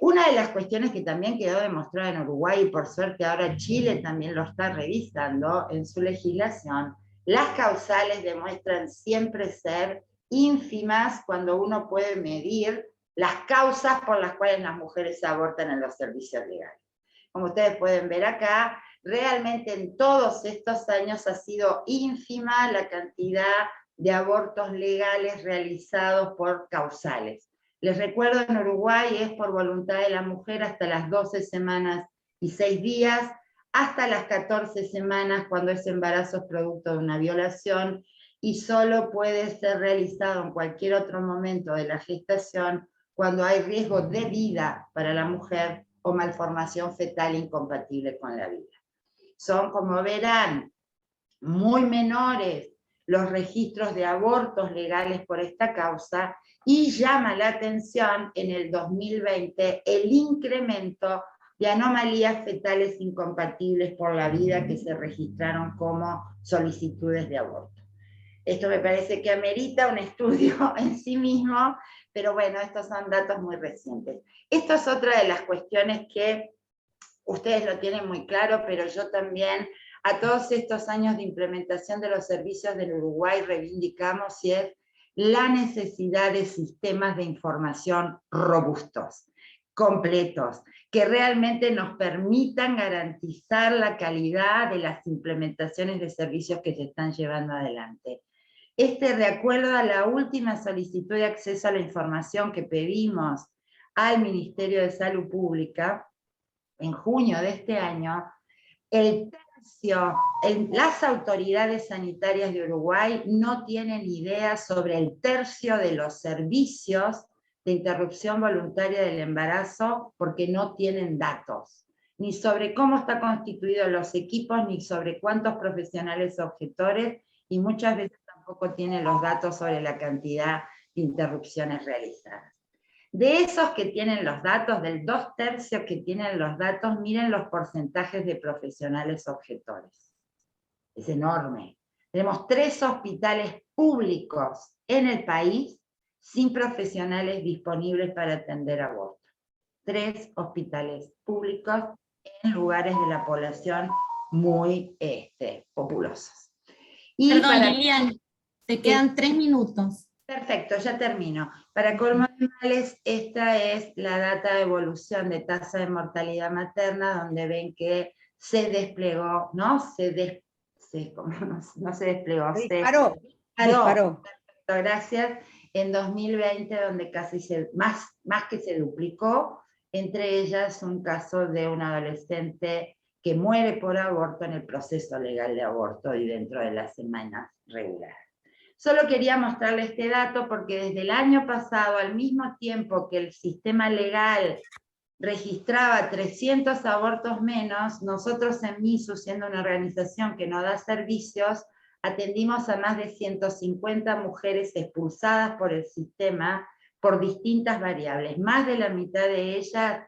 Una de las cuestiones que también quedó demostrada en Uruguay, y por suerte ahora Chile también lo está revisando en su legislación, las causales demuestran siempre ser ínfimas cuando uno puede medir las causas por las cuales las mujeres abortan en los servicios legales. Como ustedes pueden ver acá, realmente en todos estos años ha sido ínfima la cantidad de abortos legales realizados por causales. Les recuerdo, en Uruguay es por voluntad de la mujer hasta las 12 semanas y 6 días, hasta las 14 semanas cuando ese embarazo es producto de una violación, y solo puede ser realizado en cualquier otro momento de la gestación cuando hay riesgo de vida para la mujer o malformación fetal incompatible con la vida. Son, como verán, muy menores los registros de abortos legales por esta causa, y llama la atención en el 2020 el incremento de anomalías fetales incompatibles por la vida que se registraron como solicitudes de aborto. Esto me parece que amerita un estudio en sí mismo, pero bueno, estos son datos muy recientes. Esto es otra de las cuestiones que ustedes lo tienen muy claro, pero yo también, a todos estos años de implementación de los servicios del Uruguay, reivindicamos y es la necesidad de sistemas de información robustos, completos, que realmente nos permitan garantizar la calidad de las implementaciones de servicios que se están llevando adelante. De acuerdo a la última solicitud de acceso a la información que pedimos al Ministerio de Salud Pública, en junio de este año, las autoridades sanitarias de Uruguay no tienen idea sobre el tercio de los servicios de interrupción voluntaria del embarazo porque no tienen datos, ni sobre cómo están constituidos los equipos, ni sobre cuántos profesionales objetores, y muchas veces tampoco tienen los datos sobre la cantidad de interrupciones realizadas. De esos que tienen los datos, del 2/3 que tienen los datos, miren los porcentajes de profesionales objetores. Es enorme. Tenemos 3 hospitales públicos en el país sin profesionales disponibles para atender aborto. 3 hospitales públicos en lugares de la población muy populosos. Y perdón, Lilian, te quedan 3 minutos. Perfecto, ya termino. Para colmo de males, esta es la data de evolución de tasa de mortalidad materna, donde ven que se desplegó, ¿no? No se desplegó, Disparó. Perfecto, gracias. En 2020, donde casi más que se duplicó, entre ellas un caso de un adolescente que muere por aborto en el proceso legal de aborto y dentro de las semanas regulares. Solo quería mostrarle este dato porque desde el año pasado, al mismo tiempo que el sistema legal registraba 300 abortos menos, nosotros en MISU, siendo una organización que no da servicios, atendimos a más de 150 mujeres expulsadas por el sistema por distintas variables. Más de la mitad de ellas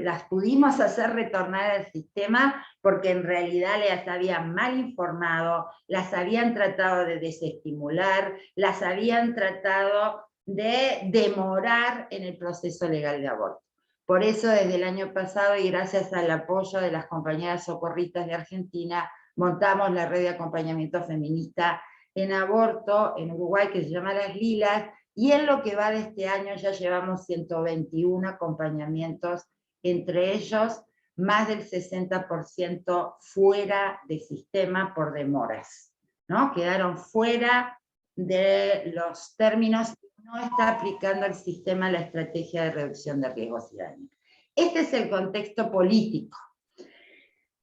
las pudimos hacer retornar al sistema porque en realidad las habían mal informado, las habían tratado de desestimular, las habían tratado de demorar en el proceso legal de aborto. Por eso desde el año pasado y gracias al apoyo de las compañeras socorristas de Argentina, montamos la red de acompañamiento feminista en aborto en Uruguay que se llama Las Lilas, y en lo que va de este año ya llevamos 121 acompañamientos, entre ellos más del 60% fuera de sistema por demoras, ¿no? Quedaron fuera de los términos, no está aplicando el sistema la estrategia de reducción de riesgos y daños. Este es el contexto político.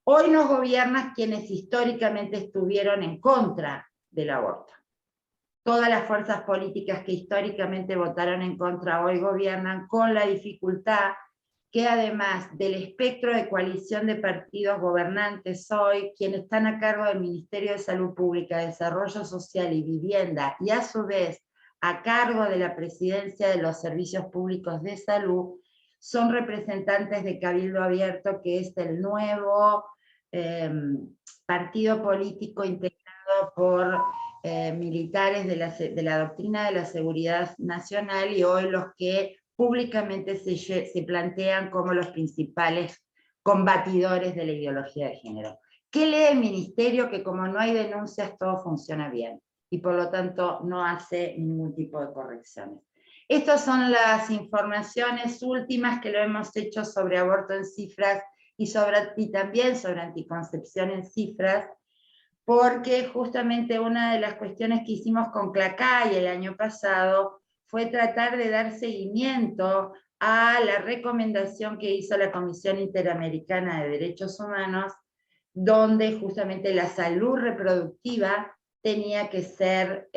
Hoy nos gobiernan quienes históricamente estuvieron en contra del aborto. Todas las fuerzas políticas que históricamente votaron en contra hoy gobiernan con la dificultad que además del espectro de coalición de partidos gobernantes hoy, quienes están a cargo del Ministerio de Salud Pública, Desarrollo Social y Vivienda, y a su vez a cargo de la presidencia de los servicios públicos de salud, son representantes de Cabildo Abierto, que es el nuevo partido político integrado por militares de la doctrina de la seguridad nacional, y hoy los que públicamente se plantean como los principales combatidores de la ideología de género. ¿Qué lee el ministerio? Que como no hay denuncias todo funciona bien y por lo tanto no hace ningún tipo de correcciones. Estas son las informaciones últimas que lo hemos hecho sobre aborto en cifras y también sobre anticoncepción en cifras, porque justamente una de las cuestiones que hicimos con CLACAI el año pasado fue tratar de dar seguimiento a la recomendación que hizo la Comisión Interamericana de Derechos Humanos, donde justamente la salud reproductiva tenía que ser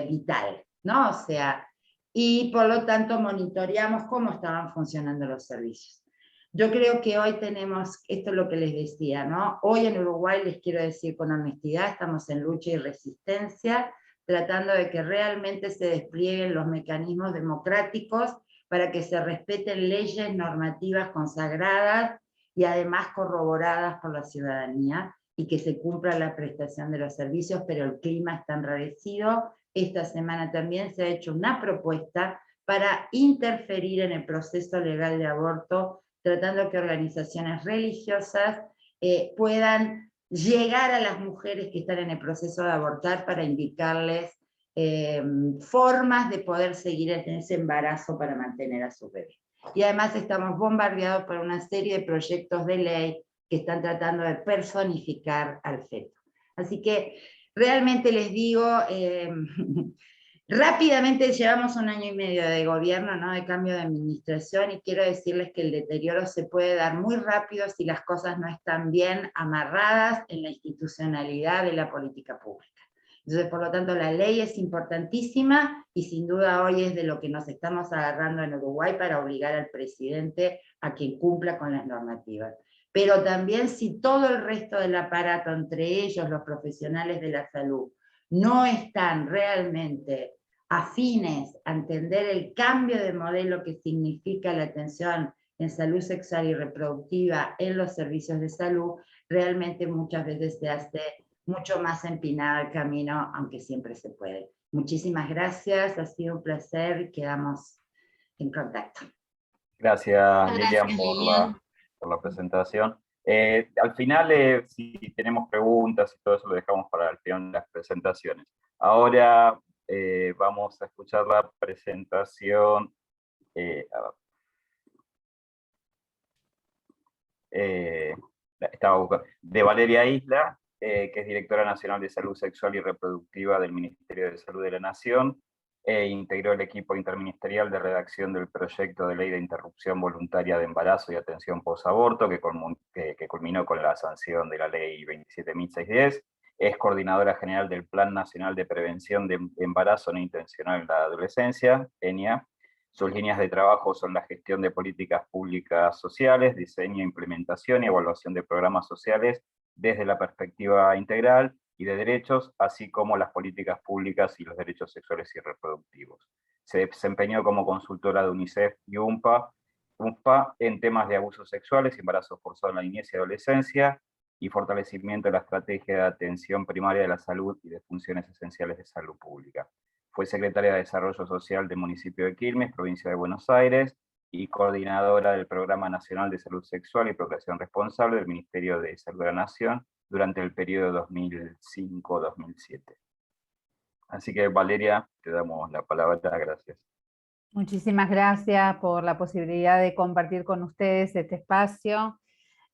vital, ¿no? O sea, y por lo tanto monitoreamos cómo estaban funcionando los servicios. Yo creo que hoy tenemos, esto es lo que les decía, ¿no? Hoy en Uruguay, les quiero decir con honestidad, estamos en lucha y resistencia, tratando de que realmente se desplieguen los mecanismos democráticos para que se respeten leyes normativas consagradas y además corroboradas por la ciudadanía, y que se cumpla la prestación de los servicios, pero el clima está enrarecido. Esta semana también se ha hecho una propuesta para interferir en el proceso legal de aborto, tratando que organizaciones religiosas puedan llegar a las mujeres que están en el proceso de abortar para indicarles formas de poder seguir en ese embarazo para mantener a su bebé. Y además estamos bombardeados por una serie de proyectos de ley que están tratando de personificar al feto. Así que realmente les digo, rápidamente llevamos 1 año y medio de gobierno, ¿no? De cambio de administración, y quiero decirles que el deterioro se puede dar muy rápido si las cosas no están bien amarradas en la institucionalidad de la política pública. Entonces, por lo tanto, la ley es importantísima y sin duda hoy es de lo que nos estamos agarrando en Uruguay para obligar al presidente a que cumpla con las normativas. Pero también si todo el resto del aparato, entre ellos los profesionales de la salud, no están realmente afines a entender el cambio de modelo que significa la atención en salud sexual y reproductiva en los servicios de salud, realmente muchas veces se hace mucho más empinado el camino, aunque siempre se puede. Muchísimas gracias, ha sido un placer y quedamos en contacto. Gracias, Gracias, Lilian, Lilian. por la presentación. Al final, si tenemos preguntas y todo eso, lo dejamos para el final de las presentaciones. Ahora vamos a escuchar la presentación de Valeria Isla, que es directora nacional de Salud Sexual y Reproductiva del Ministerio de Salud de la Nación, e integró el equipo interministerial de redacción del proyecto de ley de interrupción voluntaria de embarazo y atención posaborto, que culminó con la sanción de la ley 27.610. Es coordinadora general del Plan Nacional de Prevención de Embarazo No Intencional en la Adolescencia, ENIA. Sus líneas de trabajo son la gestión de políticas públicas sociales, diseño, implementación y evaluación de programas sociales desde la perspectiva integral y de derechos, así como las políticas públicas y los derechos sexuales y reproductivos. Se desempeñó como consultora de UNICEF y UNPA en temas de abusos sexuales, embarazo forzado en la niñez y adolescencia, y fortalecimiento de la estrategia de atención primaria de la salud y de funciones esenciales de salud pública. Fue secretaria de Desarrollo Social del municipio de Quilmes, provincia de Buenos Aires, y coordinadora del Programa Nacional de Salud Sexual y Procreación Responsable del Ministerio de Salud de la Nación durante el periodo 2005-2007. Así que, Valeria, te damos la palabra, gracias. Muchísimas gracias por la posibilidad de compartir con ustedes este espacio.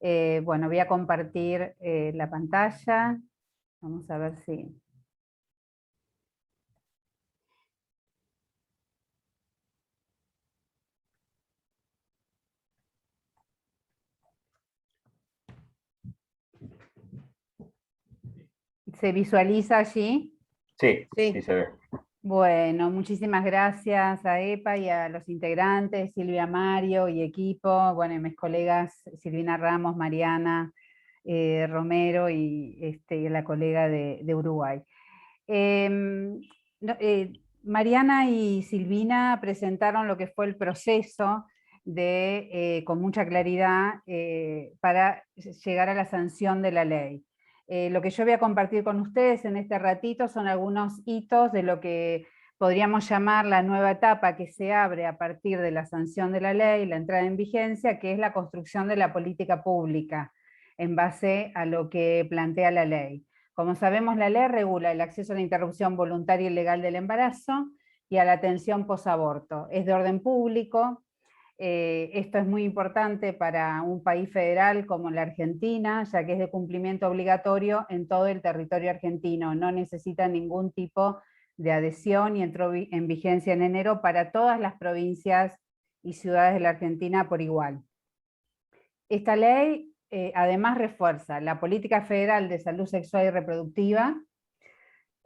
Bueno, voy a compartir la pantalla. Vamos a ver si... ¿Se visualiza allí? Sí, sí se ve. Bueno, muchísimas gracias a EPA y a los integrantes, Silvia, Mario y equipo, bueno, y mis colegas Silvina Ramos, Mariana Romero y la colega de Uruguay. Mariana y Silvina presentaron lo que fue el proceso con mucha claridad para llegar a la sanción de la ley. Lo que yo voy a compartir con ustedes en este ratito son algunos hitos de lo que podríamos llamar la nueva etapa que se abre a partir de la sanción de la ley, la entrada en vigencia, que es la construcción de la política pública en base a lo que plantea la ley. Como sabemos, la ley regula el acceso a la interrupción voluntaria y legal del embarazo y a la atención posaborto. Es de orden público. Esto es muy importante para un país federal como la Argentina, ya que es de cumplimiento obligatorio en todo el territorio argentino. No necesita ningún tipo de adhesión y entró en vigencia en enero para todas las provincias y ciudades de la Argentina por igual. Esta ley además refuerza la política federal de salud sexual y reproductiva.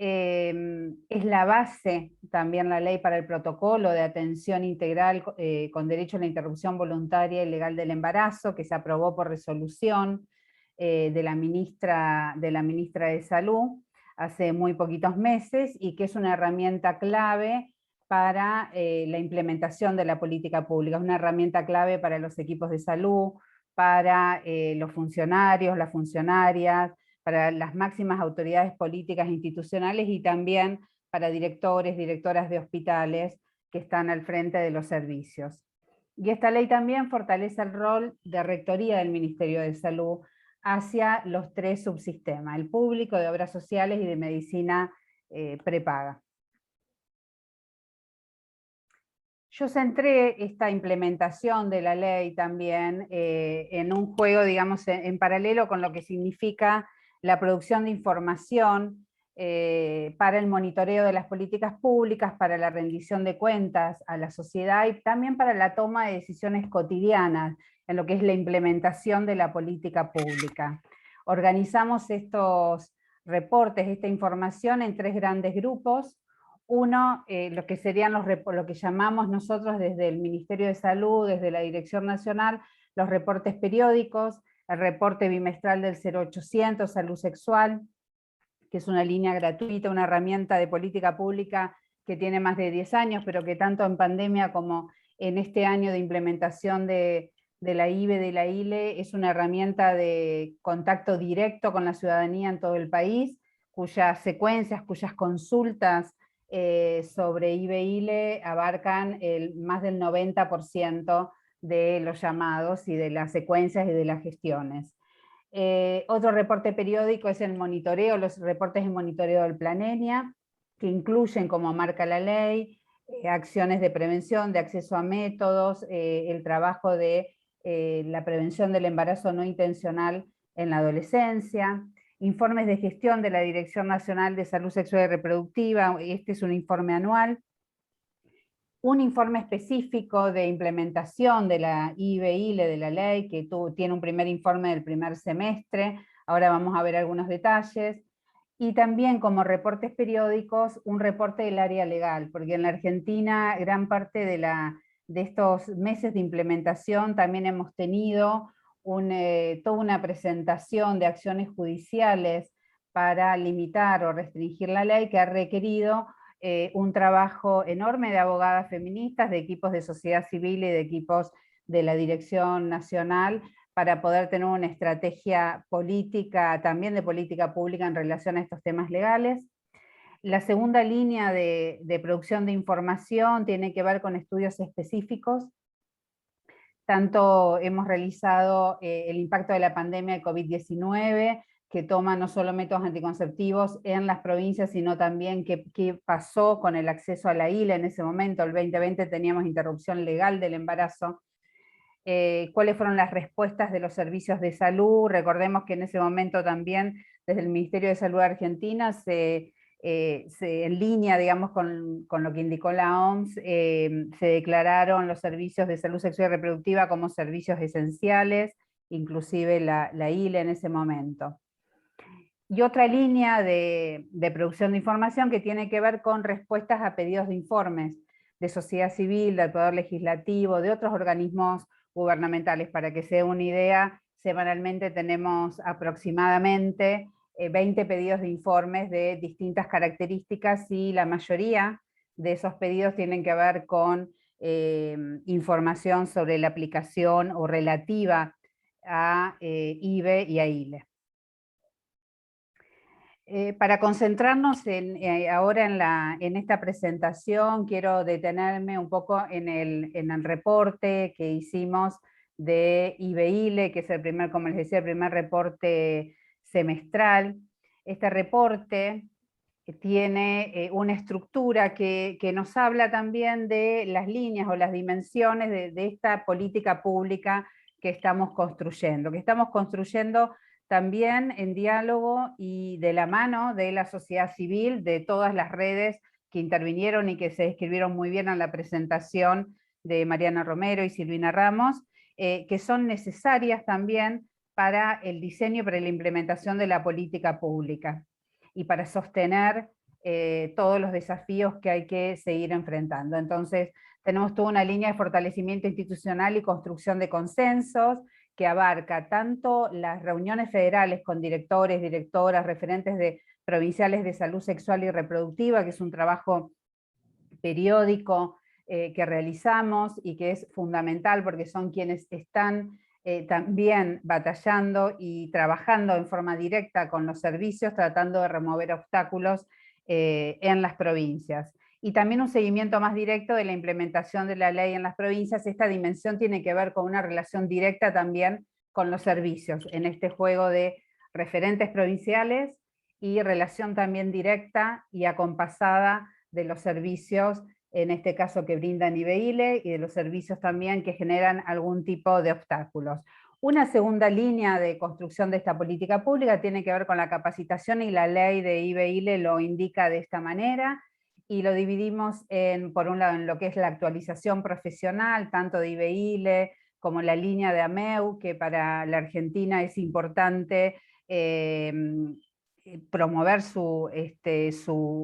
Es la base también la ley para el protocolo de atención integral con derecho a la interrupción voluntaria y legal del embarazo, que se aprobó por resolución de la ministra de Salud hace muy poquitos meses, y que es una herramienta clave para la implementación de la política pública. Es una herramienta clave para los equipos de salud, para los funcionarios, las funcionarias, para las máximas autoridades políticas e institucionales, y también para directores, directoras de hospitales, que están al frente de los servicios. Y esta ley también fortalece el rol de rectoría del Ministerio de Salud hacia los 3 subsistemas, el público, de obras sociales y de medicina prepaga. Yo centré esta implementación de la ley también en un juego, digamos, en paralelo con lo que significa la producción de información para el monitoreo de las políticas públicas, para la rendición de cuentas a la sociedad y también para la toma de decisiones cotidianas en lo que es la implementación de la política pública. Organizamos estos reportes, esta información en 3 grandes grupos. Uno, lo que serían lo que llamamos nosotros desde el Ministerio de Salud, desde la Dirección Nacional, los reportes periódicos, el reporte bimestral del 0800 Salud Sexual, que es una línea gratuita, una herramienta de política pública que tiene más de 10 años, pero que tanto en pandemia como en este año de implementación de la IBE, de la ILE, es una herramienta de contacto directo con la ciudadanía en todo el país, cuyas secuencias, cuyas consultas sobre IBE-ILE abarcan más del 90% de los llamados y de las secuencias y de las gestiones. Otro reporte periódico es el monitoreo, los reportes de monitoreo del Planenia, que incluyen, como marca la ley, acciones de prevención, de acceso a métodos, el trabajo de la prevención del embarazo no intencional en la adolescencia, informes de gestión de la Dirección Nacional de Salud Sexual y Reproductiva, este es un informe anual, un informe específico de implementación de la IBE-ILE, de la ley, que tiene un primer informe del primer semestre, ahora vamos a ver algunos detalles, y también como reportes periódicos, un reporte del área legal, porque en la Argentina gran parte de estos meses de implementación también hemos tenido toda una presentación de acciones judiciales para limitar o restringir la ley que ha requerido un trabajo enorme de abogadas feministas, de equipos de sociedad civil y de equipos de la Dirección Nacional para poder tener una estrategia política, también de política pública en relación a estos temas legales. La segunda línea de producción de información tiene que ver con estudios específicos. Tanto hemos realizado el impacto de la pandemia de COVID-19, que toma no solo métodos anticonceptivos en las provincias, sino también qué pasó con el acceso a la ILE en ese momento. El 2020 teníamos interrupción legal del embarazo. Cuáles fueron las respuestas de los servicios de salud. Recordemos que en ese momento también desde el Ministerio de Salud de Argentina en línea, digamos, con lo que indicó la OMS, se declararon los servicios de salud sexual y reproductiva como servicios esenciales, inclusive la ILE en ese momento. Y otra línea de producción de información que tiene que ver con respuestas a pedidos de informes de sociedad civil, del Poder Legislativo, de otros organismos gubernamentales. Para que se dé una idea, semanalmente tenemos aproximadamente 20 pedidos de informes de distintas características y la mayoría de esos pedidos tienen que ver con información sobre la aplicación o relativa a IBE y a ILE. Para concentrarnos ahora en esta presentación, quiero detenerme un poco en el reporte que hicimos de IBE-ILE, que es el primer, como les decía, el primer reporte semestral. Este reporte tiene una estructura que nos habla también de las líneas o las dimensiones de esta política pública que estamos construyendo también en diálogo y de la mano de la sociedad civil, de todas las redes que intervinieron y que se describieron muy bien en la presentación de Mariana Romero y Silvina Ramos, que son necesarias también para el diseño y para la implementación de la política pública y para sostener todos los desafíos que hay que seguir enfrentando. Entonces, tenemos toda una línea de fortalecimiento institucional y construcción de consensos, que abarca tanto las reuniones federales con directores, directoras, referentes provinciales de salud sexual y reproductiva, que es un trabajo periódico que realizamos y que es fundamental porque son quienes están también batallando y trabajando en forma directa con los servicios, tratando de remover obstáculos en las provincias. y también un seguimiento más directo de la implementación de la ley en las provincias. Esta dimensión tiene que ver con una relación directa también con los servicios, en este juego de referentes provinciales y relación también directa y acompasada de los servicios, en este caso que brindan IBEILE, y de los servicios también que generan algún tipo de obstáculos. Una segunda línea de construcción de esta política pública tiene que ver con la capacitación, y la ley de IBEILE lo indica de esta manera, y lo dividimos por un lado en lo que es la actualización profesional, tanto de IBEILE como la línea de AMEU, que para la Argentina es importante promover su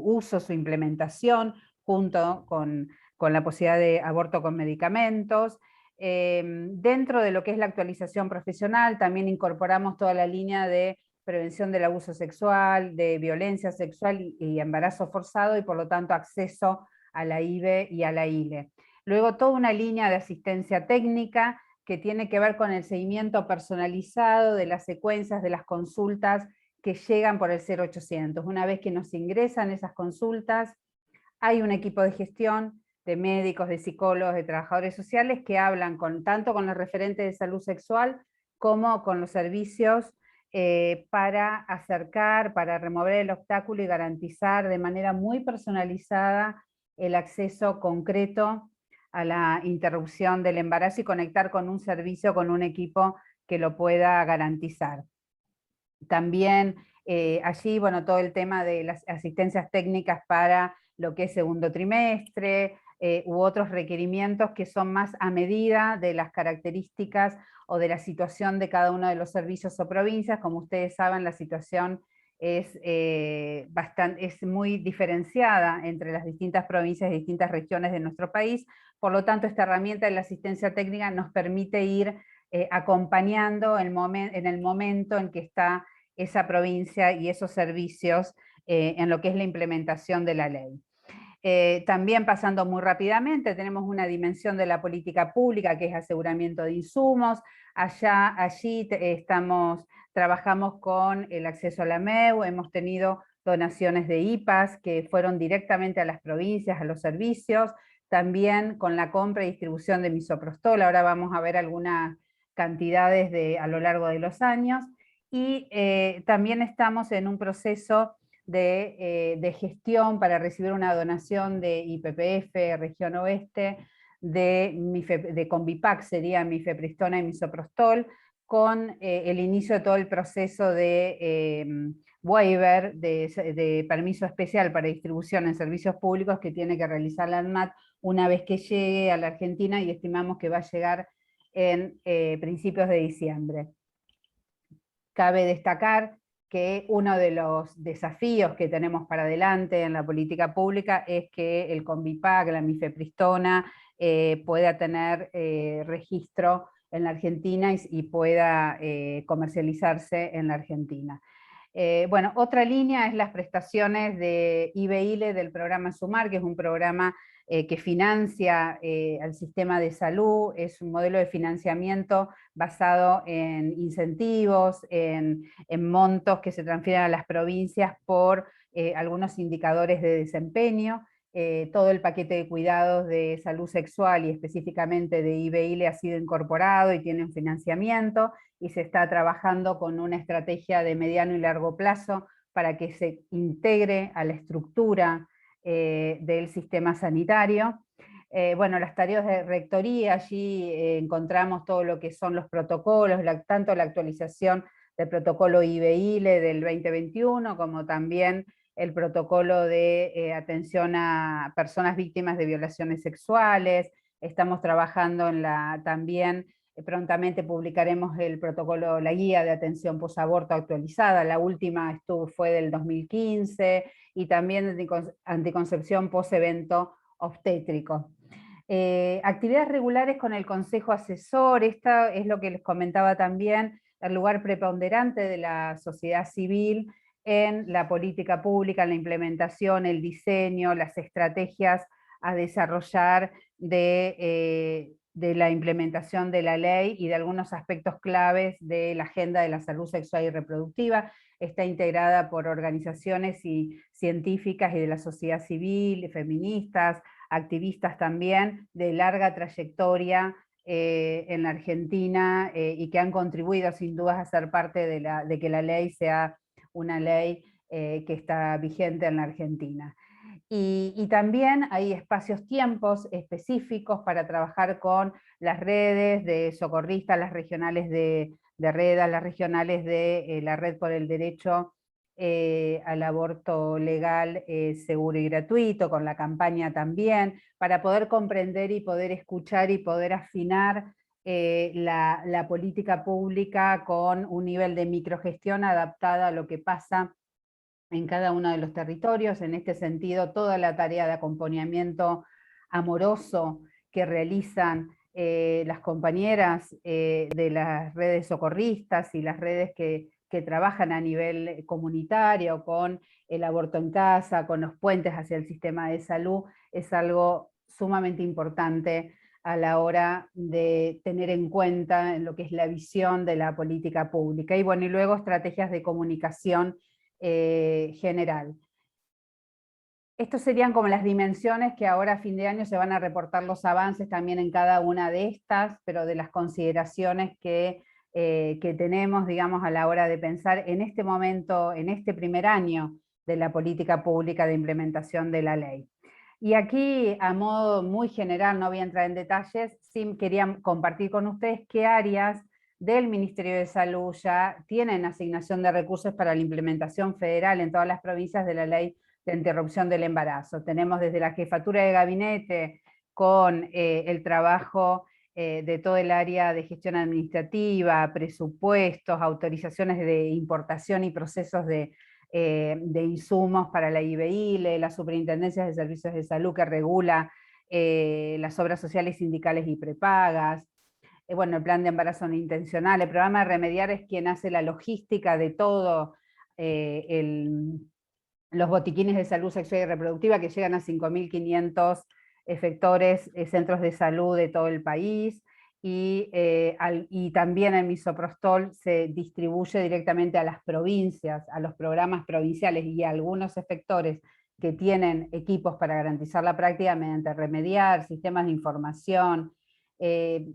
uso, su implementación, junto con la posibilidad de aborto con medicamentos. Dentro de lo que es la actualización profesional, también incorporamos toda la línea de prevención del abuso sexual, de violencia sexual y embarazo forzado, y por lo tanto acceso a la IBE y a la ILE. Luego toda una línea de asistencia técnica que tiene que ver con el seguimiento personalizado de las secuencias de las consultas que llegan por el 0800. Una vez que nos ingresan esas consultas, hay un equipo de gestión de médicos, de psicólogos, de trabajadores sociales que hablan tanto con los referentes de salud sexual como con los servicios para acercar, para remover el obstáculo y garantizar de manera muy personalizada el acceso concreto a la interrupción del embarazo y conectar con un servicio, con un equipo que lo pueda garantizar. También allí, bueno, todo el tema de las asistencias técnicas para lo que es segundo trimestre, u otros requerimientos que son más a medida de las características o de la situación de cada uno de los servicios o provincias. Como ustedes saben, la situación es muy diferenciada entre las distintas provincias y distintas regiones de nuestro país. Por lo tanto, esta herramienta de la asistencia técnica nos permite ir acompañando en el momento en que está esa provincia y esos servicios en lo que es la implementación de la ley. También, pasando muy rápidamente, tenemos una dimensión de la política pública que es aseguramiento de insumos. Allí trabajamos con el acceso a la MEU, hemos tenido donaciones de IPAs que fueron directamente a las provincias, a los servicios, también con la compra y distribución de misoprostol. Ahora vamos a ver algunas cantidades a lo largo de los años, y también estamos en un proceso de gestión para recibir una donación de IPPF, Región Oeste, de Convipac, sería mifepristona y misoprostol, con el inicio de todo el proceso de waiver, de permiso especial para distribución en servicios públicos que tiene que realizar la ANMAT una vez que llegue a la Argentina, y estimamos que va a llegar en principios de diciembre. Cabe destacar que uno de los desafíos que tenemos para adelante en la política pública es que el Convipac, la mifepristona, pueda tener registro en la Argentina y pueda comercializarse en la Argentina. Bueno, otra línea es las prestaciones de IBEILE del programa SUMAR, que es un programa que financia al sistema de salud. Es un modelo de financiamiento basado en incentivos, en montos que se transfieren a las provincias por algunos indicadores de desempeño. Todo el paquete de cuidados de salud sexual y específicamente de IBEILE ha sido incorporado y tiene un financiamiento, y se está trabajando con una estrategia de mediano y largo plazo para que se integre a la estructura del sistema sanitario. Bueno, las tareas de rectoría, allí encontramos todo lo que son los protocolos, tanto la actualización del protocolo IBEILE del 2021, como también el protocolo de atención a personas víctimas de violaciones sexuales. Estamos trabajando también prontamente publicaremos el protocolo, la guía de atención posaborto actualizada. La última fue del 2015, y también de anticoncepción post-evento obstétrico. Actividades regulares con el Consejo Asesor. Esta es lo que les comentaba también, el lugar preponderante de la sociedad civil en la política pública, en la implementación, el diseño, las estrategias a desarrollar de la implementación de la ley y de algunos aspectos claves de la agenda de la salud sexual y reproductiva. está integrada por organizaciones científicas y de la sociedad civil, feministas, activistas también, de larga trayectoria en la Argentina y que han contribuido sin dudas a ser parte de que la ley sea una ley que está vigente en la Argentina. Y también hay espacios-tiempos específicos para trabajar con las redes de socorristas, las regionales de REDA, las regionales de la Red por el Derecho al Aborto Legal, Seguro y Gratuito, con la campaña también, para poder comprender y poder escuchar y poder afinar la política pública con un nivel de microgestión adaptada a lo que pasa en cada uno de los territorios. En este sentido, toda la tarea de acompañamiento amoroso que realizan las compañeras de las redes socorristas y las redes que trabajan a nivel comunitario con el aborto en casa, con los puentes hacia el sistema de salud, es algo sumamente importante a la hora de tener en cuenta en lo que es la visión de la política pública. Y bueno, y luego estrategias de comunicación general. Estos serían como las dimensiones que ahora a fin de año se van a reportar los avances también en cada una de estas, pero de las consideraciones que tenemos, digamos, a la hora de pensar en este momento, en este primer año de la política pública de implementación de la ley. Y aquí, a modo muy general, no voy a entrar en detalles, sí quería compartir con ustedes qué áreas del Ministerio de Salud ya tienen asignación de recursos para la implementación federal en todas las provincias de la ley de interrupción del embarazo. Tenemos desde la jefatura de gabinete con el trabajo de todo el área de gestión administrativa, presupuestos, autorizaciones de importación y procesos de insumos para la IBILE, las superintendencias de servicios de salud que regula las obras sociales, sindicales y prepagas. Bueno, el plan de embarazo no intencional, el programa de Remediar es quien hace la logística de todo los botiquines de salud sexual y reproductiva que llegan a 5.500 efectores, centros de salud de todo el país, y también el misoprostol se distribuye directamente a las provincias, a los programas provinciales y a algunos efectores que tienen equipos para garantizar la práctica mediante Remediar, sistemas de información.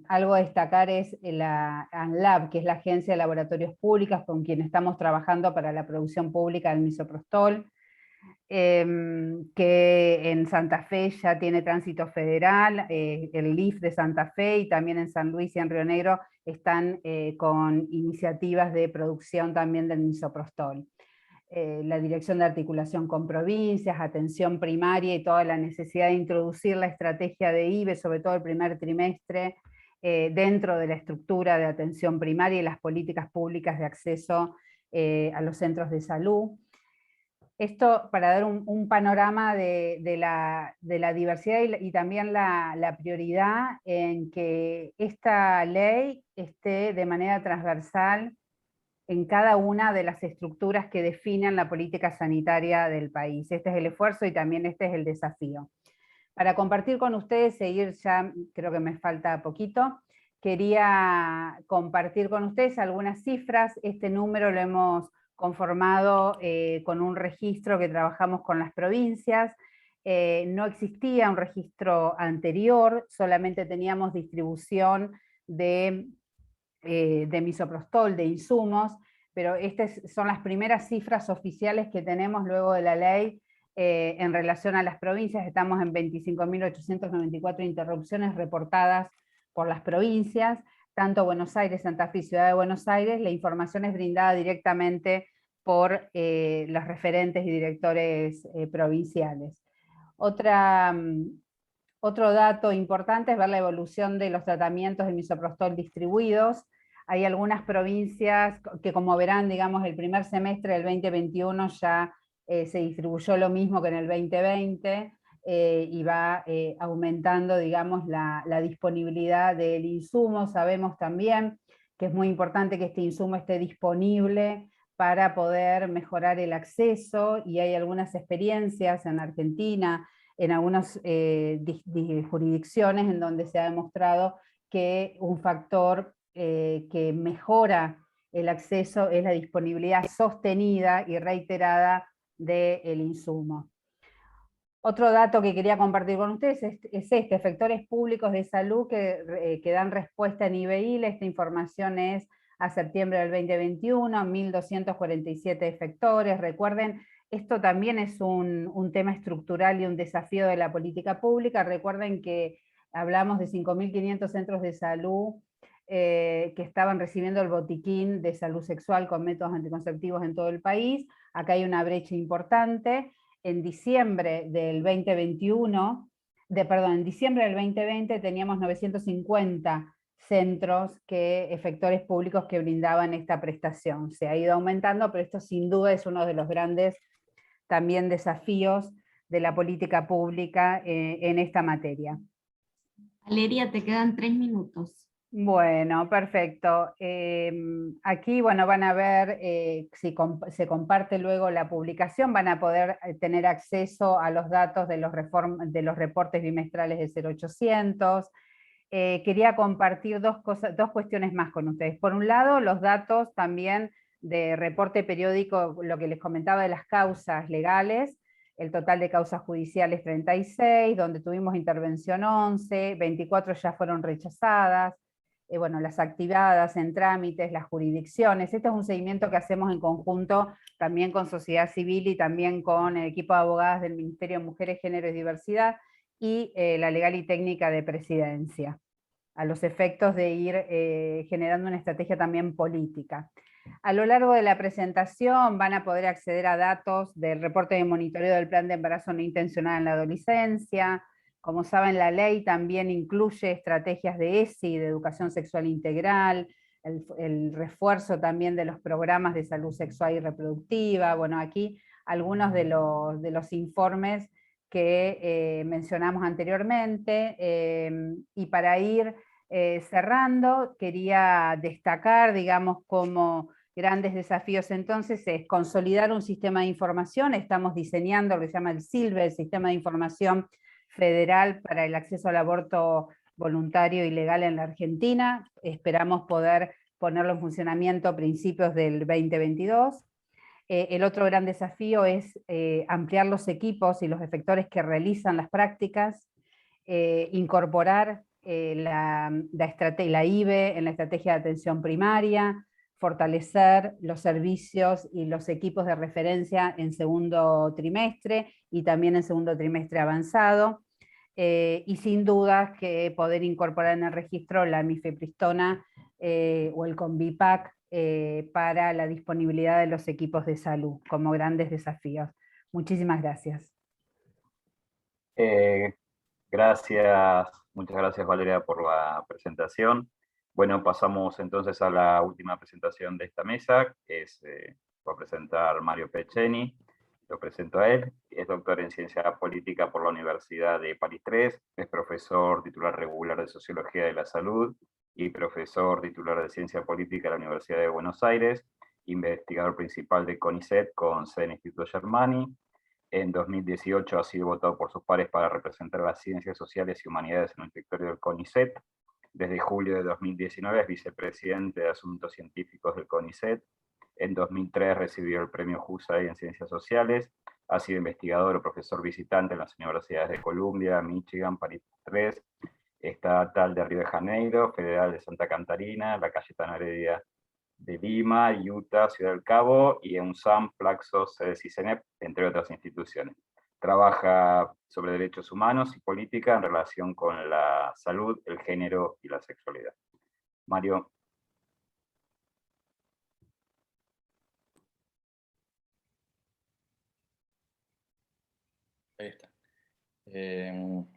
Algo a destacar es la ANLAB, que es la Agencia de Laboratorios Públicos con quien estamos trabajando para la producción pública del misoprostol, que en Santa Fe ya tiene tránsito federal, el LIF de Santa Fe, y también en San Luis y en Río Negro están con iniciativas de producción también del misoprostol. La dirección de articulación con provincias, atención primaria y toda la necesidad de introducir la estrategia de IBE, sobre todo el primer trimestre, dentro de la estructura de atención primaria y las políticas públicas de acceso a los centros de salud. Esto para dar un panorama de la diversidad y también la prioridad en que esta ley esté de manera transversal en cada una de las estructuras que definen la política sanitaria del país. Este es el esfuerzo y también este es el desafío. Para compartir con ustedes, seguir ya, creo que me falta poquito, quería compartir con ustedes algunas cifras. Este número lo hemos conformado con un registro que trabajamos con las provincias. No existía un registro anterior, solamente teníamos distribución de misoprostol, de insumos, pero estas son las primeras cifras oficiales que tenemos luego de la ley en relación a las provincias. Estamos en 25.894 interrupciones reportadas por las provincias, tanto Buenos Aires, Santa Fe y Ciudad de Buenos Aires. La información es brindada directamente por los referentes y directores provinciales. Otro dato importante es ver la evolución de los tratamientos de misoprostol distribuidos. Hay algunas provincias que, como verán, digamos, el primer semestre del 2021 ya se distribuyó lo mismo que en el 2020, y va aumentando, digamos, la disponibilidad del insumo. Sabemos también que es muy importante que este insumo esté disponible para poder mejorar el acceso, y hay algunas experiencias en Argentina, en algunas jurisdicciones en donde se ha demostrado que un factor que mejora el acceso es la disponibilidad sostenida y reiterada del insumo. Otro dato que quería compartir con ustedes es este, efectores públicos de salud que dan respuesta en IBIL. Esta información es a septiembre del 2021, 1.247 efectores. Recuerden, esto también es un tema estructural y un desafío de la política pública. Recuerden que hablamos de 5.500 centros de salud que estaban recibiendo el botiquín de salud sexual con métodos anticonceptivos en todo el país. Acá hay una brecha importante. En diciembre del 2021, en diciembre del 2020 teníamos 950 centros efectores públicos que brindaban esta prestación. Se ha ido aumentando, pero esto sin duda es uno de los grandes también desafíos de la política pública en esta materia. Valeria, te quedan 3 minutos. Bueno, perfecto. Aquí, bueno, van a ver, si se comparte luego la publicación, van a poder tener acceso a los datos de los reportes bimestrales de 0800. Quería compartir dos cuestiones más con ustedes. Por un lado, los datos también de reporte periódico, lo que les comentaba de las causas legales. El total de causas judiciales 36, donde tuvimos intervención 11, 24 ya fueron rechazadas. Bueno, las activadas en trámites, las jurisdicciones. Este es un seguimiento que hacemos en conjunto también con sociedad civil y también con el equipo de abogadas del Ministerio de Mujeres, Género y Diversidad y la legal y técnica de presidencia, a los efectos de ir generando una estrategia también política. A lo largo de la presentación van a poder acceder a datos del reporte de monitoreo del plan de embarazo no intencional en la adolescencia. Como saben, la ley también incluye estrategias de ESI, de educación sexual integral, el refuerzo también de los programas de salud sexual y reproductiva. Bueno, aquí algunos de los informes que mencionamos anteriormente. Y para ir cerrando, quería destacar, digamos, como grandes desafíos entonces es consolidar un sistema de información. Estamos diseñando lo que se llama el SILVE, el Sistema de Información Federal para el Acceso al Aborto Voluntario y Legal en la Argentina. Esperamos poder ponerlo en funcionamiento a principios del 2022. El otro gran desafío es ampliar los equipos y los efectores que realizan las prácticas, incorporar la IBE en la estrategia de atención primaria, fortalecer los servicios y los equipos de referencia en segundo trimestre y también en segundo trimestre avanzado, y sin dudas que poder incorporar en el registro la mifepristona o el Convipac para la disponibilidad de los equipos de salud como grandes desafíos. Muchísimas gracias. Muchas gracias Valeria por la presentación. Bueno, pasamos entonces a la última presentación de esta mesa, que va a presentar Mario Pecceni. Lo presento a él. Es doctor en Ciencia Política por la Universidad de París III, es profesor titular regular de Sociología de la Salud y profesor titular de Ciencia Política de la Universidad de Buenos Aires, investigador principal de CONICET con sede en Instituto Germani. En 2018 ha sido votado por sus pares para representar las ciencias sociales y humanidades en el directorio del CONICET. Desde julio de 2019 es vicepresidente de Asuntos Científicos del CONICET. En 2003 recibió el premio Husay en Ciencias Sociales. Ha sido investigador o profesor visitante en las universidades de Columbia, Michigan, París III, Estatal de Río de Janeiro, Federal de Santa Catarina, la Cayetano Heredia de Lima, Utah, Ciudad del Cabo, y UNSAM, Flaxo, CEDES y CENEP, entre otras instituciones. Trabaja sobre derechos humanos y política en relación con la salud, el género y la sexualidad. Mario. Ahí está. Bueno,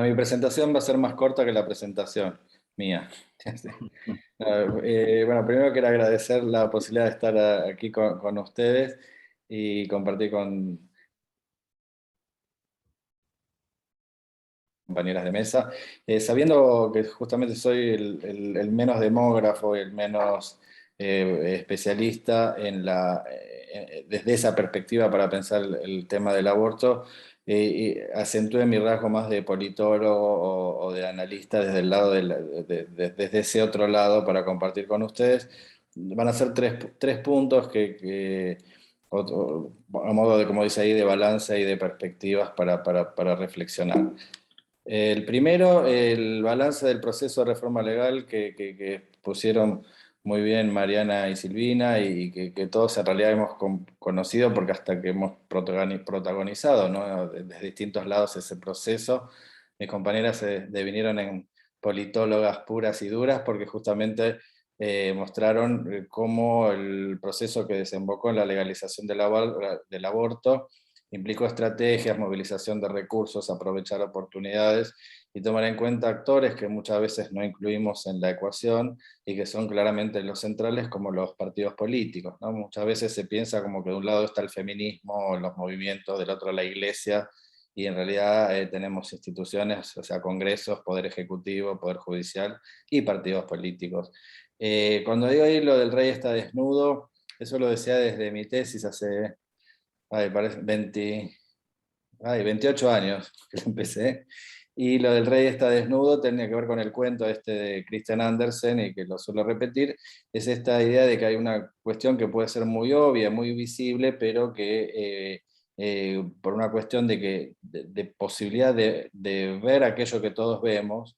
mi presentación va a ser más corta que la presentación mía. Bueno, primero quiero agradecer la posibilidad de estar aquí con ustedes y compartir con compañeras de mesa, sabiendo que justamente soy el menos demógrafo y el menos especialista desde esa perspectiva para pensar el tema del aborto. Acentúe mi rasgo más de politólogo o de analista desde el lado desde ese otro lado para compartir con ustedes, van a ser tres puntos a modo de, como dice ahí, de balance y de perspectivas para reflexionar. El primero, el balance del proceso de reforma legal que pusieron muy bien Mariana y Silvina, y que todos en realidad hemos conocido, porque hasta que hemos protagonizado, ¿no?, desde distintos lados ese proceso. Mis compañeras se devinieron en politólogas puras y duras, porque justamente mostraron cómo el proceso que desembocó en la legalización del aborto implicó estrategias, movilización de recursos, aprovechar oportunidades y tomar en cuenta actores que muchas veces no incluimos en la ecuación y que son claramente los centrales, como los partidos políticos, ¿no? Muchas veces se piensa como que de un lado está el feminismo, los movimientos, del otro la iglesia, y en realidad tenemos instituciones, o sea, congresos, poder ejecutivo, poder judicial y partidos políticos. Cuando digo ahí lo del rey está desnudo, eso lo decía desde mi tesis hace... parece 28 años que empecé, y lo del rey está desnudo tenía que ver con el cuento este de Christian Andersen, y que lo suelo repetir, es esta idea de que hay una cuestión que puede ser muy obvia, muy visible, pero que por una cuestión de posibilidad de ver aquello que todos vemos,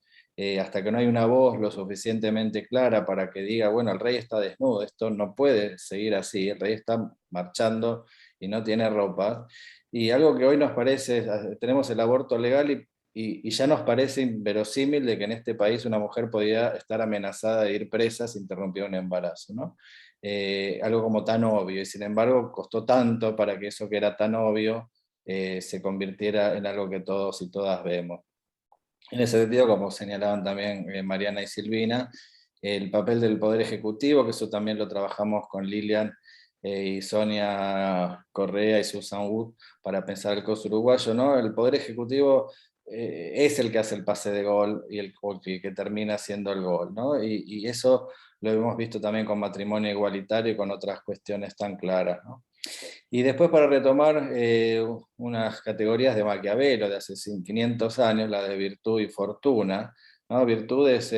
hasta que no hay una voz lo suficientemente clara para que diga, bueno, el rey está desnudo, esto no puede seguir así, el rey está marchando y no tiene ropa. Y algo que hoy nos parece, tenemos el aborto legal y ya nos parece inverosímil de que en este país una mujer podía estar amenazada de ir presa si interrumpía un embarazo, ¿no? Algo como tan obvio, y sin embargo costó tanto para que eso que era tan obvio se convirtiera en algo que todos y todas vemos. En ese sentido, como señalaban también Mariana y Silvina, el papel del Poder Ejecutivo, que eso también lo trabajamos con Lilian y Sonia Correa y Susan Wood para pensar el caso uruguayo, ¿no? El Poder Ejecutivo es el que hace el pase de gol y el que termina haciendo el gol, ¿no? Y eso lo hemos visto también con matrimonio igualitario y con otras cuestiones tan claras, ¿no? Y después, para retomar unas categorías de Maquiavelo de hace 500 años, la de virtud y fortuna, ¿no? Virtud es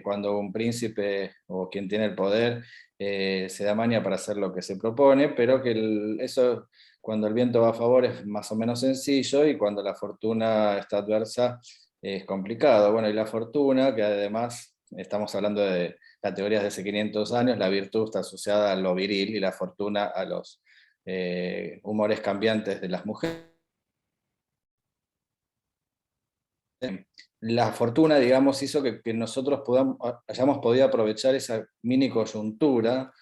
cuando un príncipe o quien tiene el poder se da maña para hacer lo que se propone, pero que eso, cuando el viento va a favor, es más o menos sencillo, y cuando la fortuna está adversa es complicado. Bueno, y la fortuna, que además estamos hablando de categorías de hace 500 años, la virtud está asociada a lo viril y la fortuna a los humores cambiantes de las mujeres. La fortuna, digamos, hizo que nosotros hayamos podido aprovechar esa mini coyuntura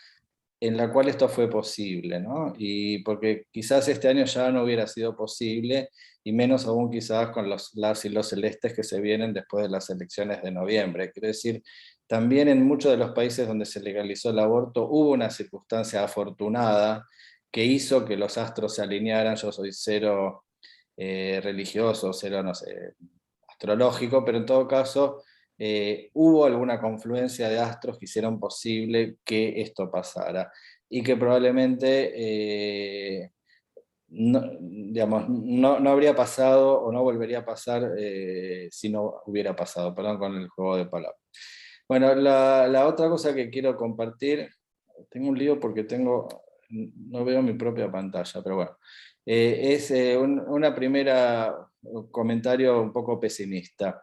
en la cual esto fue posible, ¿no? Y porque quizás este año ya no hubiera sido posible, y menos aún quizás con las y los celestes que se vienen después de las elecciones de noviembre. Quiero decir, también en muchos de los países donde se legalizó el aborto hubo una circunstancia afortunada que hizo que los astros se alinearan. Yo soy cero religioso, cero, no sé, astrológico, pero en todo caso hubo alguna confluencia de astros que hicieron posible que esto pasara, y que probablemente no, digamos, no habría pasado o no volvería a pasar si no hubiera pasado, perdón con el juego de palabras. Bueno, la otra cosa que quiero compartir, tengo un lío porque no veo mi propia pantalla, pero bueno, es una primera comentario un poco pesimista.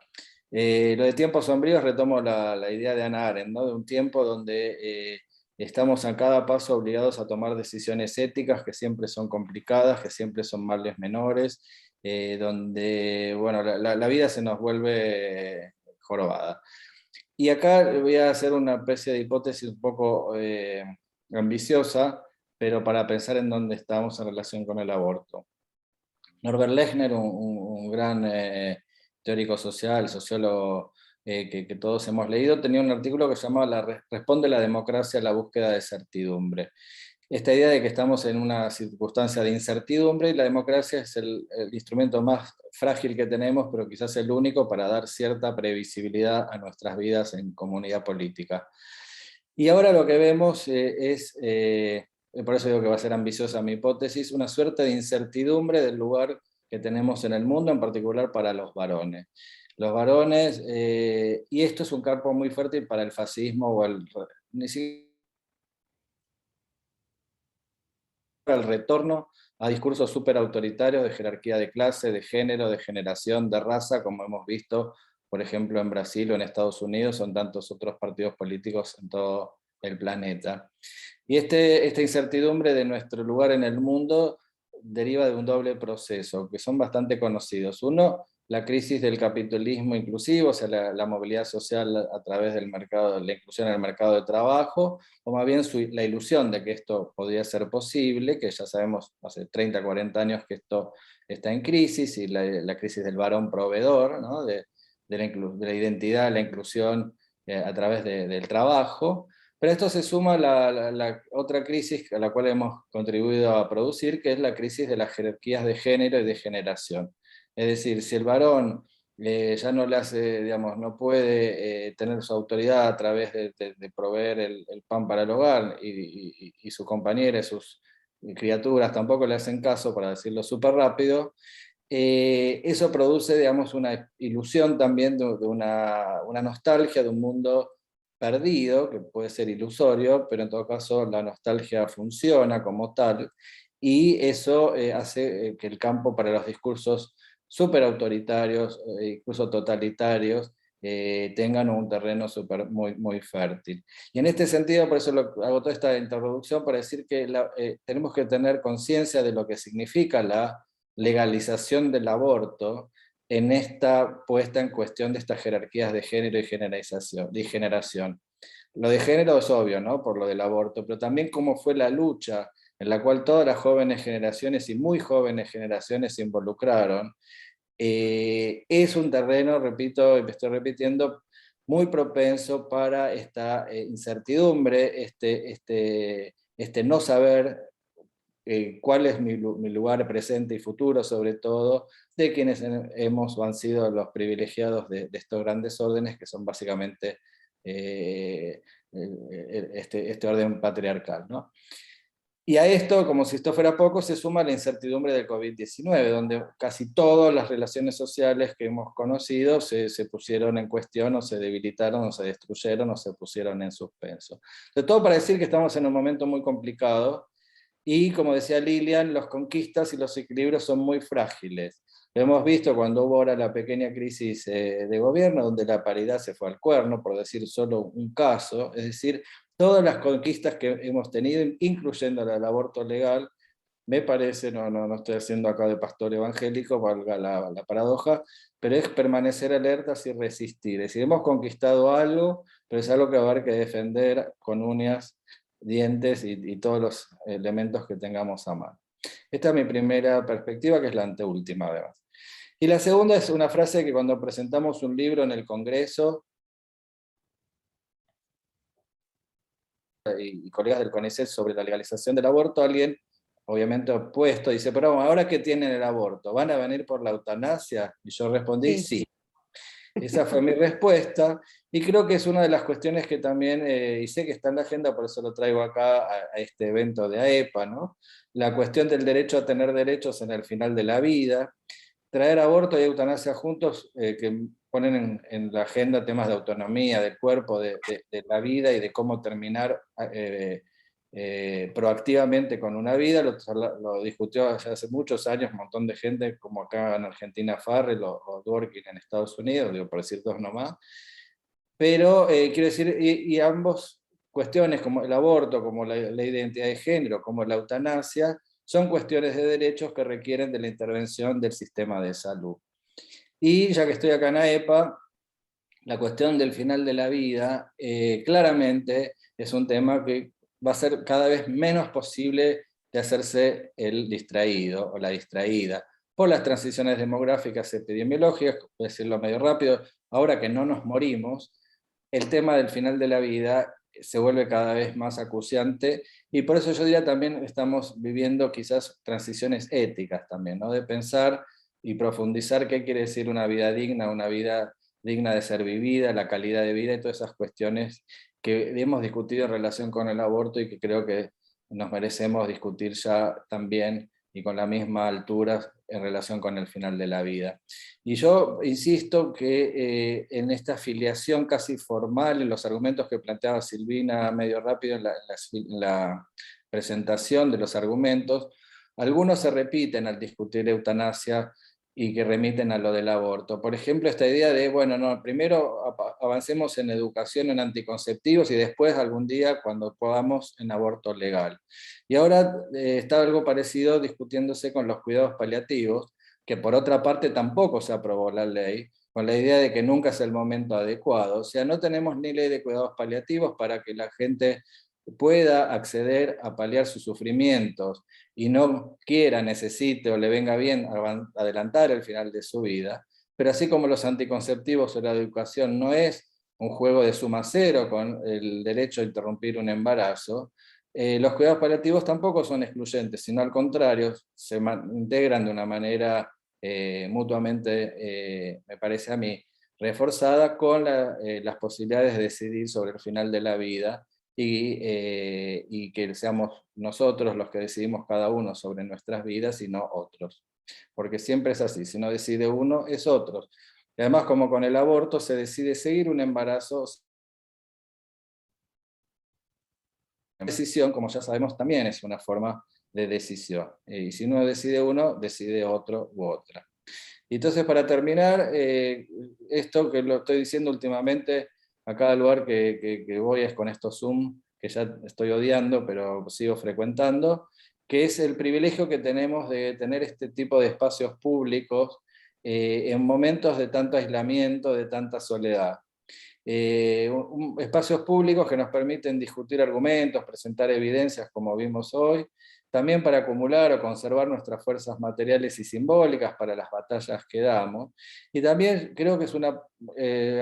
Lo de tiempos sombríos, retomo la idea de Hannah Arendt, ¿no? De un tiempo donde estamos a cada paso obligados a tomar decisiones éticas que siempre son complicadas, que siempre son males menores, donde bueno, la vida se nos vuelve jorobada. Y acá voy a hacer una especie de hipótesis un poco ambiciosa, pero para pensar en dónde estamos en relación con el aborto. Norbert Lechner, un gran teórico social, sociólogo que todos hemos leído, tenía un artículo que se llamaba Responde la democracia a la búsqueda de certidumbre. Esta idea de que estamos en una circunstancia de incertidumbre, y la democracia es el instrumento más frágil que tenemos, pero quizás el único para dar cierta previsibilidad a nuestras vidas en comunidad política. Y ahora lo que vemos por eso digo que va a ser ambiciosa mi hipótesis, una suerte de incertidumbre del lugar que tenemos en el mundo, en particular para los varones. Los varones, y esto es un campo muy fértil para el fascismo o ni siquiera el retorno a discursos súper autoritarios de jerarquía de clase, de género, de generación, de raza, como hemos visto, por ejemplo, en Brasil o en Estados Unidos, o en tantos otros partidos políticos en todo el planeta. Y esta incertidumbre de nuestro lugar en el mundo deriva de un doble proceso, que son bastante conocidos. Uno, la crisis del capitalismo inclusivo, o sea, la movilidad social a través del mercado, la inclusión en el mercado de trabajo, o más bien la ilusión de que esto podría ser posible, que ya sabemos hace 30, 40 años que esto está en crisis, y la crisis del varón proveedor, ¿no? de la identidad, la inclusión a través del trabajo. Pero esto se suma a la otra crisis a la cual hemos contribuido a producir, que es la crisis de las jerarquías de género y de generación. Es decir, si el varón ya no le hace, digamos, no puede tener su autoridad a través de proveer el pan para el hogar, y su compañera y sus criaturas tampoco le hacen caso, para decirlo súper rápido, eso produce, digamos, una ilusión también de una nostalgia de un mundo perdido, que puede ser ilusorio, pero en todo caso la nostalgia funciona como tal, y eso hace que el campo para los discursos súper autoritarios, incluso totalitarios, tengan un terreno muy, muy fértil. Y en este sentido, por eso hago toda esta introducción, para decir que tenemos que tener conciencia de lo que significa la legalización del aborto en esta puesta en cuestión de estas jerarquías de género y generación. Lo de género es obvio, ¿no? Por lo del aborto, pero también cómo fue la lucha en la cual todas las jóvenes generaciones y muy jóvenes generaciones se involucraron. Es un terreno, repito, y me estoy repitiendo, muy propenso para esta incertidumbre, este no saber cuál es mi lugar presente y futuro, sobre todo, de quienes hemos o han sido los privilegiados de estos grandes órdenes, que son básicamente este orden patriarcal, ¿no? Y a esto, como si esto fuera poco, se suma la incertidumbre del COVID-19, donde casi todas las relaciones sociales que hemos conocido se pusieron en cuestión, o se debilitaron, o se destruyeron, o se pusieron en suspenso. De todo para decir que estamos en un momento muy complicado, y como decía Lilian, las conquistas y los equilibrios son muy frágiles. Lo hemos visto cuando hubo ahora la pequeña crisis de gobierno, donde la paridad se fue al cuerno, por decir solo un caso. Es decir, todas las conquistas que hemos tenido, incluyendo el aborto legal, me parece, no estoy haciendo acá de pastor evangélico, valga la paradoja, pero es permanecer alertas y resistir. Es decir, hemos conquistado algo, pero es algo que va a haber que defender con uñas, dientes y todos los elementos que tengamos a mano. Esta es mi primera perspectiva, que es la anteúltima además. Y la segunda es una frase que cuando presentamos un libro en el Congreso, y colegas del CONICET sobre la legalización del aborto, alguien, obviamente opuesto, dice, pero ahora que tienen el aborto, ¿van a venir por la eutanasia? Y yo respondí, sí. Esa fue mi respuesta, y creo que es una de las cuestiones que también, y sé que está en la agenda, por eso lo traigo acá a este evento de AEPA, ¿no? La cuestión del derecho a tener derechos en el final de la vida, traer aborto y eutanasia juntos, que ponen en la agenda temas de autonomía, del cuerpo, de la vida, y de cómo terminar proactivamente con una vida. Lo discutió hace muchos años un montón de gente, como acá en Argentina Farrell o Dworkin en Estados Unidos, digo, por decir dos nomás. Pero quiero decir, y ambos cuestiones, como el aborto, como la identidad de género, como la eutanasia, son cuestiones de derechos que requieren de la intervención del sistema de salud. Y ya que estoy acá en AEPA, la cuestión del final de la vida, claramente es un tema que va a ser cada vez menos posible de hacerse el distraído o la distraída, por las transiciones demográficas epidemiológicas, voy a decirlo medio rápido, ahora que no nos morimos, el tema del final de la vida se vuelve cada vez más acuciante, y por eso yo diría también estamos viviendo quizás transiciones éticas también, ¿no? De pensar y profundizar qué quiere decir una vida digna de ser vivida, la calidad de vida y todas esas cuestiones que hemos discutido en relación con el aborto, y que creo que nos merecemos discutir ya también y con la misma altura en relación con el final de la vida. Y yo insisto que en esta afiliación casi formal, en los argumentos que planteaba Silvina medio rápido en la presentación de los argumentos, algunos se repiten al discutir eutanasia y que remiten a lo del aborto. Por ejemplo, esta idea de, bueno, no, primero avancemos en educación en anticonceptivos y después algún día, cuando podamos, en aborto legal. Y ahora está algo parecido discutiéndose con los cuidados paliativos, que por otra parte tampoco se aprobó la ley, con la idea de que nunca es el momento adecuado. O sea, no tenemos ni ley de cuidados paliativos para que la gente pueda acceder a paliar sus sufrimientos y no quiera, necesite o le venga bien adelantar el final de su vida. Pero así como los anticonceptivos o la educación no es un juego de suma cero con el derecho a interrumpir un embarazo, los cuidados paliativos tampoco son excluyentes, sino al contrario, se integran de una manera mutuamente, me parece a mí, reforzada con las posibilidades de decidir sobre el final de la vida, y que seamos nosotros los que decidimos cada uno sobre nuestras vidas y no otros. Porque siempre es así, si no decide uno, es otro. Y además, como con el aborto, se decide seguir un embarazo. La decisión, como ya sabemos, también es una forma de decisión. Y si no decide uno, decide otro u otra. Y entonces, para terminar, esto que lo estoy diciendo últimamente, a cada lugar que voy es con estos Zoom, que ya estoy odiando, pero sigo frecuentando, que es el privilegio que tenemos de tener este tipo de espacios públicos en momentos de tanto aislamiento, de tanta soledad. Espacios públicos que nos permiten discutir argumentos, presentar evidencias como vimos hoy, también para acumular o conservar nuestras fuerzas materiales y simbólicas para las batallas que damos. Y también creo que es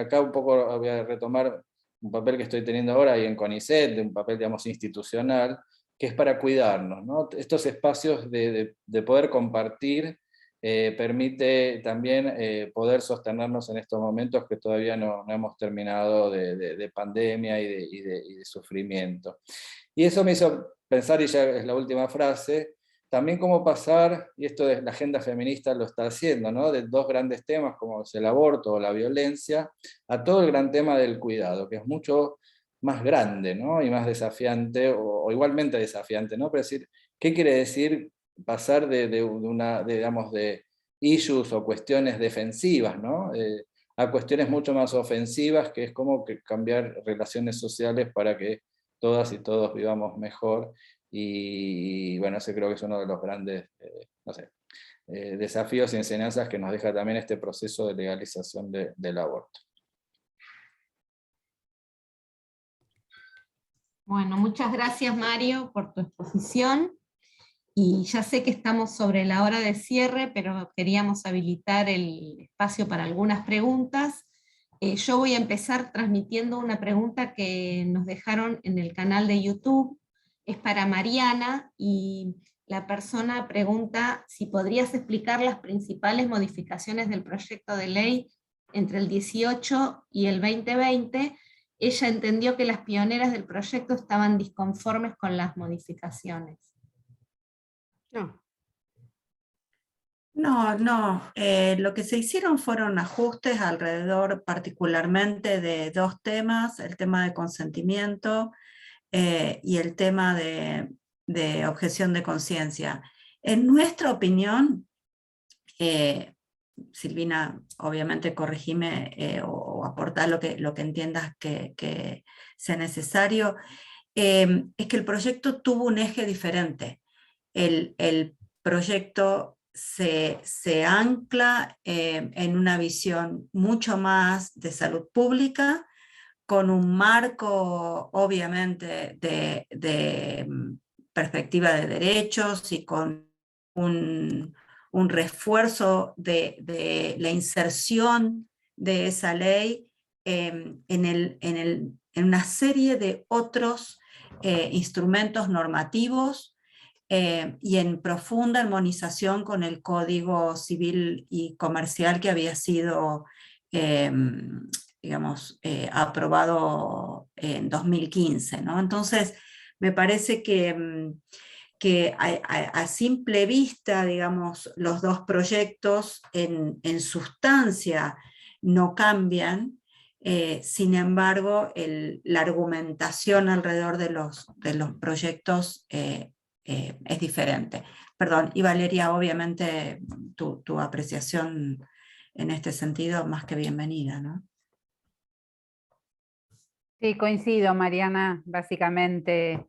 acá un poco voy a retomar un papel que estoy teniendo ahora y en CONICET, un papel, digamos, institucional, que es para cuidarnos, ¿no? Estos espacios de poder compartir permite también poder sostenernos en estos momentos que todavía no hemos terminado de pandemia y de sufrimiento. Y eso me hizo pensar, y ya es la última frase, también cómo pasar, y esto de la agenda feminista lo está haciendo, ¿no? De dos grandes temas como es el aborto o la violencia, a todo el gran tema del cuidado, que es mucho más grande, ¿no? Y más desafiante, o igualmente desafiante, ¿no? Pero decir, ¿qué quiere decir pasar digamos, de issues o cuestiones defensivas, ¿no? A cuestiones mucho más ofensivas, que es como que cambiar relaciones sociales para que todas y todos vivamos mejor, y bueno, ese creo que es uno de los grandes, no sé, desafíos y enseñanzas que nos deja también este proceso de legalización del aborto. Bueno, muchas gracias, Mario, por tu exposición. Y ya sé que estamos sobre la hora de cierre, pero queríamos habilitar el espacio para algunas preguntas. Yo voy a empezar transmitiendo una pregunta que nos dejaron en el canal de YouTube. Es para Mariana, y la persona pregunta si podrías explicar las principales modificaciones del proyecto de ley entre el 18 y el 2020. Ella entendió que las pioneras del proyecto estaban disconformes con las modificaciones. No, lo que se hicieron fueron ajustes alrededor particularmente de dos temas, el tema de consentimiento y el tema de objeción de conciencia. En nuestra opinión, Silvina, obviamente corregime o aportar lo que entiendas que sea necesario, es que el proyecto tuvo un eje diferente. El proyecto se ancla en una visión mucho más de salud pública, con un marco obviamente de perspectiva de derechos y con un refuerzo de la inserción de esa ley en una serie de otros instrumentos normativos y en profunda armonización con el Código Civil y Comercial que había sido digamos, aprobado en 2015, ¿no? Entonces, me parece que a simple vista, digamos, los dos proyectos en sustancia no cambian, Sin embargo, la argumentación alrededor de los proyectos es diferente. Perdón, y Valeria, obviamente tu apreciación en este sentido más que bienvenida, ¿no? Sí, coincido, Mariana, básicamente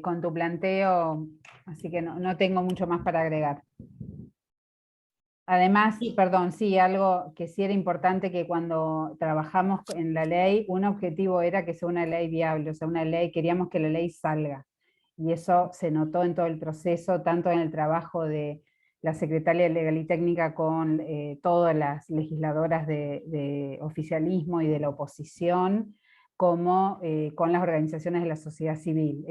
con tu planteo, así que no tengo mucho más para agregar. Además, perdón, sí, algo que sí era importante, que cuando trabajamos en la ley, un objetivo era que sea una ley viable, o sea, queríamos que la ley salga. Y eso se notó en todo el proceso, tanto en el trabajo de la Secretaría Legal y Técnica con todas las legisladoras de oficialismo y de la oposición, como con las organizaciones de la sociedad civil.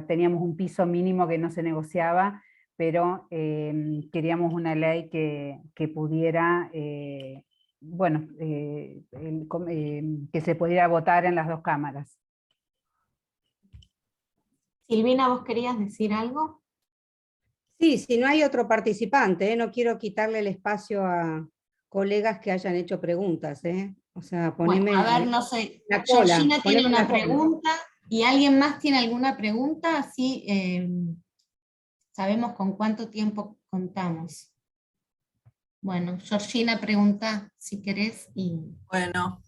Teníamos un piso mínimo que no se negociaba, pero queríamos una ley que pudiera, que se pudiera votar en las dos cámaras. Silvina, ¿vos querías decir algo? Sí, si no hay otro participante, no quiero quitarle el espacio a colegas que hayan hecho preguntas. O sea, poneme bueno, a ver, no sé, la cola. Georgina tiene una cola. pregunta, ¿y alguien más tiene alguna pregunta? Así sabemos con cuánto tiempo contamos. Bueno, Georgina pregunta si querés. Bueno,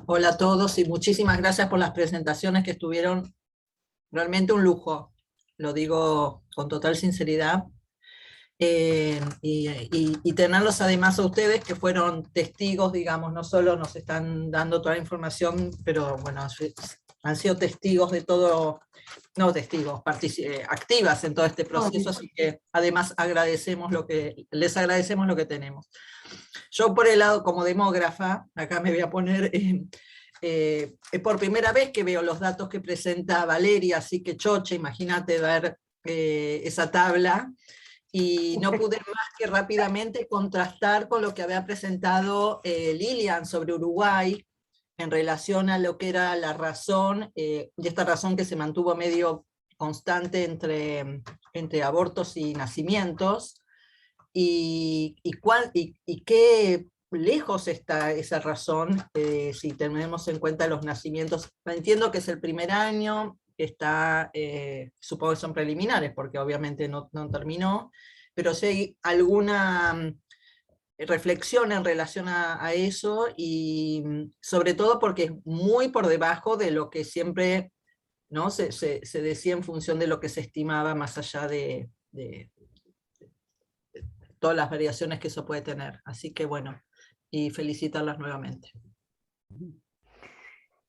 hola a todos y muchísimas gracias por las presentaciones que estuvieron realmente un lujo, lo digo con total sinceridad. Y tenerlos además a ustedes que fueron testigos, digamos, no solo nos están dando toda la información, pero bueno, han sido testigos de todo, no testigos, activas en todo este proceso, así que además les agradecemos lo que tenemos. Yo por el lado, como demógrafa, acá me voy a poner, es por primera vez que veo los datos que presenta Valeria, así que choche, imagínate ver esa tabla, y no pude más que rápidamente contrastar con lo que había presentado Lilian sobre Uruguay, en relación a lo que era la razón, y esta razón que se mantuvo medio constante entre abortos y nacimientos, y qué lejos está esa razón si tenemos en cuenta los nacimientos. Entiendo que es el primer año, está, supongo que son preliminares, porque obviamente no terminó, pero si hay alguna reflexión en relación a eso, y sobre todo porque es muy por debajo de lo que siempre, ¿no?, se decía en función de lo que se estimaba, más allá de todas las variaciones que eso puede tener. Así que bueno, y felicitarlas nuevamente.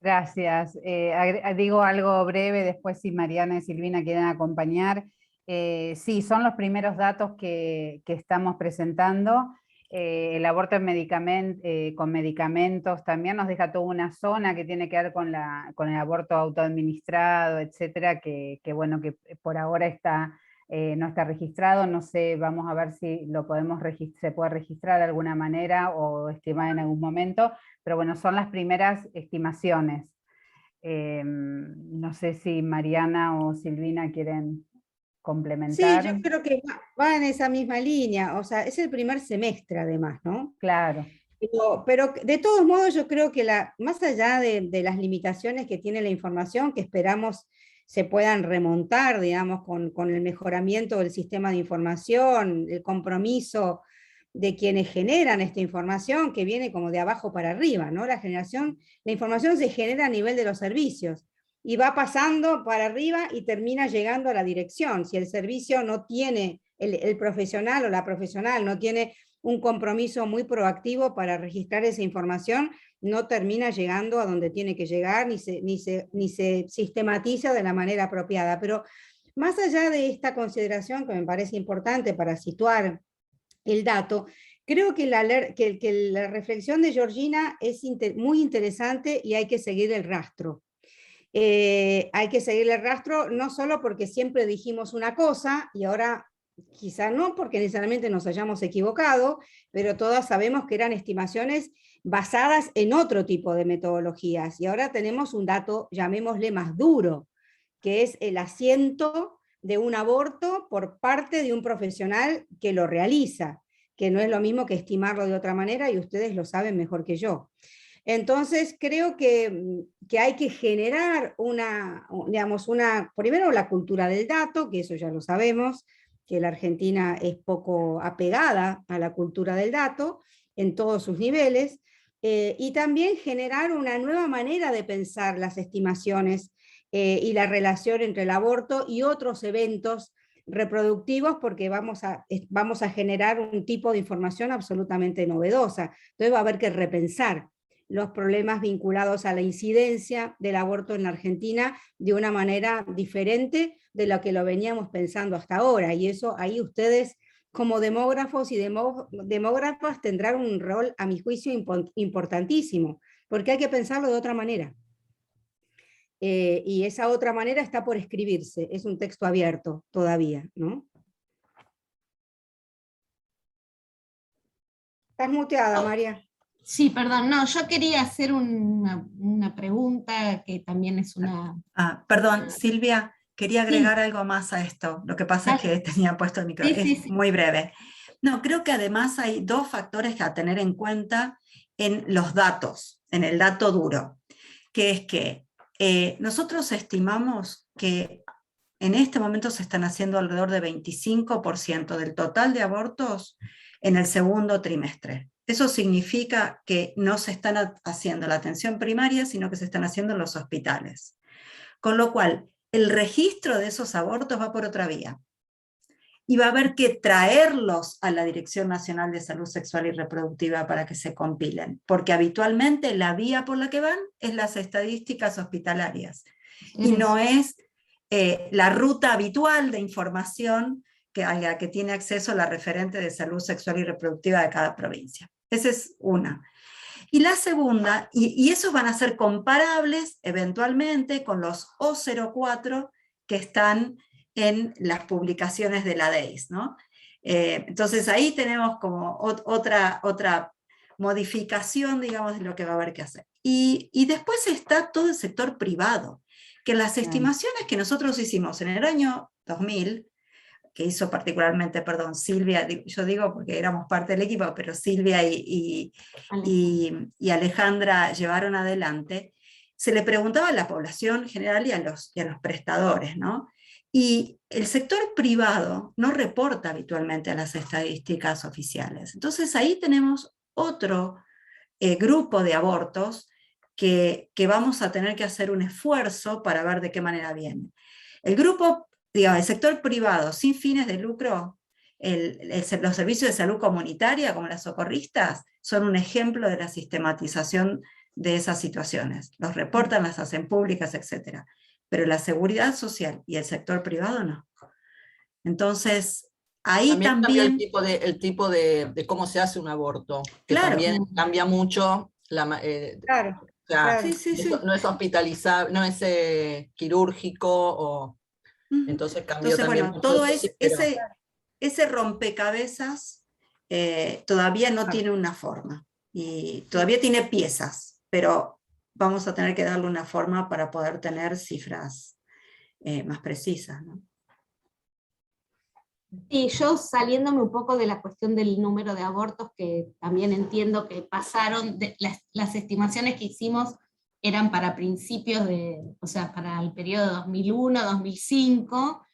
Gracias. Digo algo breve, después si Mariana y Silvina quieren acompañar. Sí, son los primeros datos que estamos presentando. El aborto con medicamentos también nos deja toda una zona que tiene que ver con el aborto autoadministrado, etcétera, que bueno, que por ahora no está registrado. No sé, vamos a ver si se puede registrar de alguna manera o estimar en algún momento, pero bueno, son las primeras estimaciones. No sé si Mariana o Silvina quieren complementar. Sí, yo creo que va en esa misma línea, o sea, es el primer semestre además, ¿no? Claro. Pero de todos modos yo creo que más allá de las limitaciones que tiene la información, que esperamos se puedan remontar, digamos, con el mejoramiento del sistema de información, el compromiso de quienes generan esta información, que viene como de abajo para arriba, ¿no? La información se genera a nivel de los servicios, y va pasando para arriba y termina llegando a la dirección. Si el servicio no tiene, el profesional o la profesional no tiene un compromiso muy proactivo para registrar esa información, no termina llegando a donde tiene que llegar, ni se sistematiza de la manera apropiada. Pero más allá de esta consideración que me parece importante para situar el dato, creo que la reflexión de Georgina es muy interesante y hay que seguir el rastro. Hay que seguir el rastro, no solo porque siempre dijimos una cosa y ahora quizá no porque necesariamente nos hayamos equivocado, pero todas sabemos que eran estimaciones basadas en otro tipo de metodologías, y ahora tenemos un dato, llamémosle más duro, que es el asiento de un aborto por parte de un profesional que lo realiza, que no es lo mismo que estimarlo de otra manera, y ustedes lo saben mejor que yo. Entonces creo que hay que generar primero la cultura del dato, que eso ya lo sabemos, que la Argentina es poco apegada a la cultura del dato en todos sus niveles, y también generar una nueva manera de pensar las estimaciones y la relación entre el aborto y otros eventos reproductivos, porque vamos a generar un tipo de información absolutamente novedosa. Entonces va a haber que repensar los problemas vinculados a la incidencia del aborto en la Argentina de una manera diferente de lo que lo veníamos pensando hasta ahora, y eso ahí ustedes como demógrafos y demógrafas tendrán un rol, a mi juicio, importantísimo, porque hay que pensarlo de otra manera. Y esa otra manera está por escribirse, es un texto abierto todavía, ¿no? Estás muteada, María. Sí, perdón, no, yo quería hacer una pregunta que también es una... Perdón, Silvia, quería agregar algo más a esto. Lo que pasa es que tenía puesto el micrófono. Es muy breve. No, creo que además hay dos factores a tener en cuenta en los datos, en el dato duro, que es que nosotros estimamos que en este momento se están haciendo alrededor de 25% del total de abortos en el segundo trimestre. Eso significa que no se están haciendo la atención primaria, sino que se están haciendo en los hospitales. Con lo cual, el registro de esos abortos va por otra vía. Y va a haber que traerlos a la Dirección Nacional de Salud Sexual y Reproductiva para que se compilen, porque habitualmente la vía por la que van es las estadísticas hospitalarias, y no es la ruta habitual de información a la que tiene acceso la referente de salud sexual y reproductiva de cada provincia. Esa es una. Y la segunda, y esos van a ser comparables eventualmente con los O04 que están en las publicaciones de la DEIS, ¿no? Entonces ahí tenemos como otra modificación, digamos, de lo que va a haber que hacer. Y después está todo el sector privado, que las estimaciones que nosotros hicimos en el año 2000, que hizo particularmente, perdón, Silvia, yo digo porque éramos parte del equipo, pero Silvia y Alejandra llevaron adelante, se le preguntaba a la población general y a los prestadores, ¿no? Y el sector privado no reporta habitualmente a las estadísticas oficiales. Entonces ahí tenemos otro grupo de abortos que vamos a tener que hacer un esfuerzo para ver de qué manera viene. El grupo, digamos, el sector privado sin fines de lucro, los servicios de salud comunitaria como las socorristas son un ejemplo de la sistematización de esas situaciones. Los reportan, las hacen públicas, etc. Pero la seguridad social y el sector privado no. Entonces, ahí también el tipo de cómo se hace un aborto, que claro, también cambia mucho. Claro. O sea, sí. No es hospitalizable, no es quirúrgico, entonces cambió. Entonces, también bueno, todo ese rompecabezas todavía no tiene una forma, y todavía tiene piezas, pero vamos a tener que darle una forma para poder tener cifras más precisas, ¿no? Sí, yo saliéndome un poco de la cuestión del número de abortos, que también entiendo que pasaron, las estimaciones que hicimos eran para principios o sea, para el periodo 2001-2005,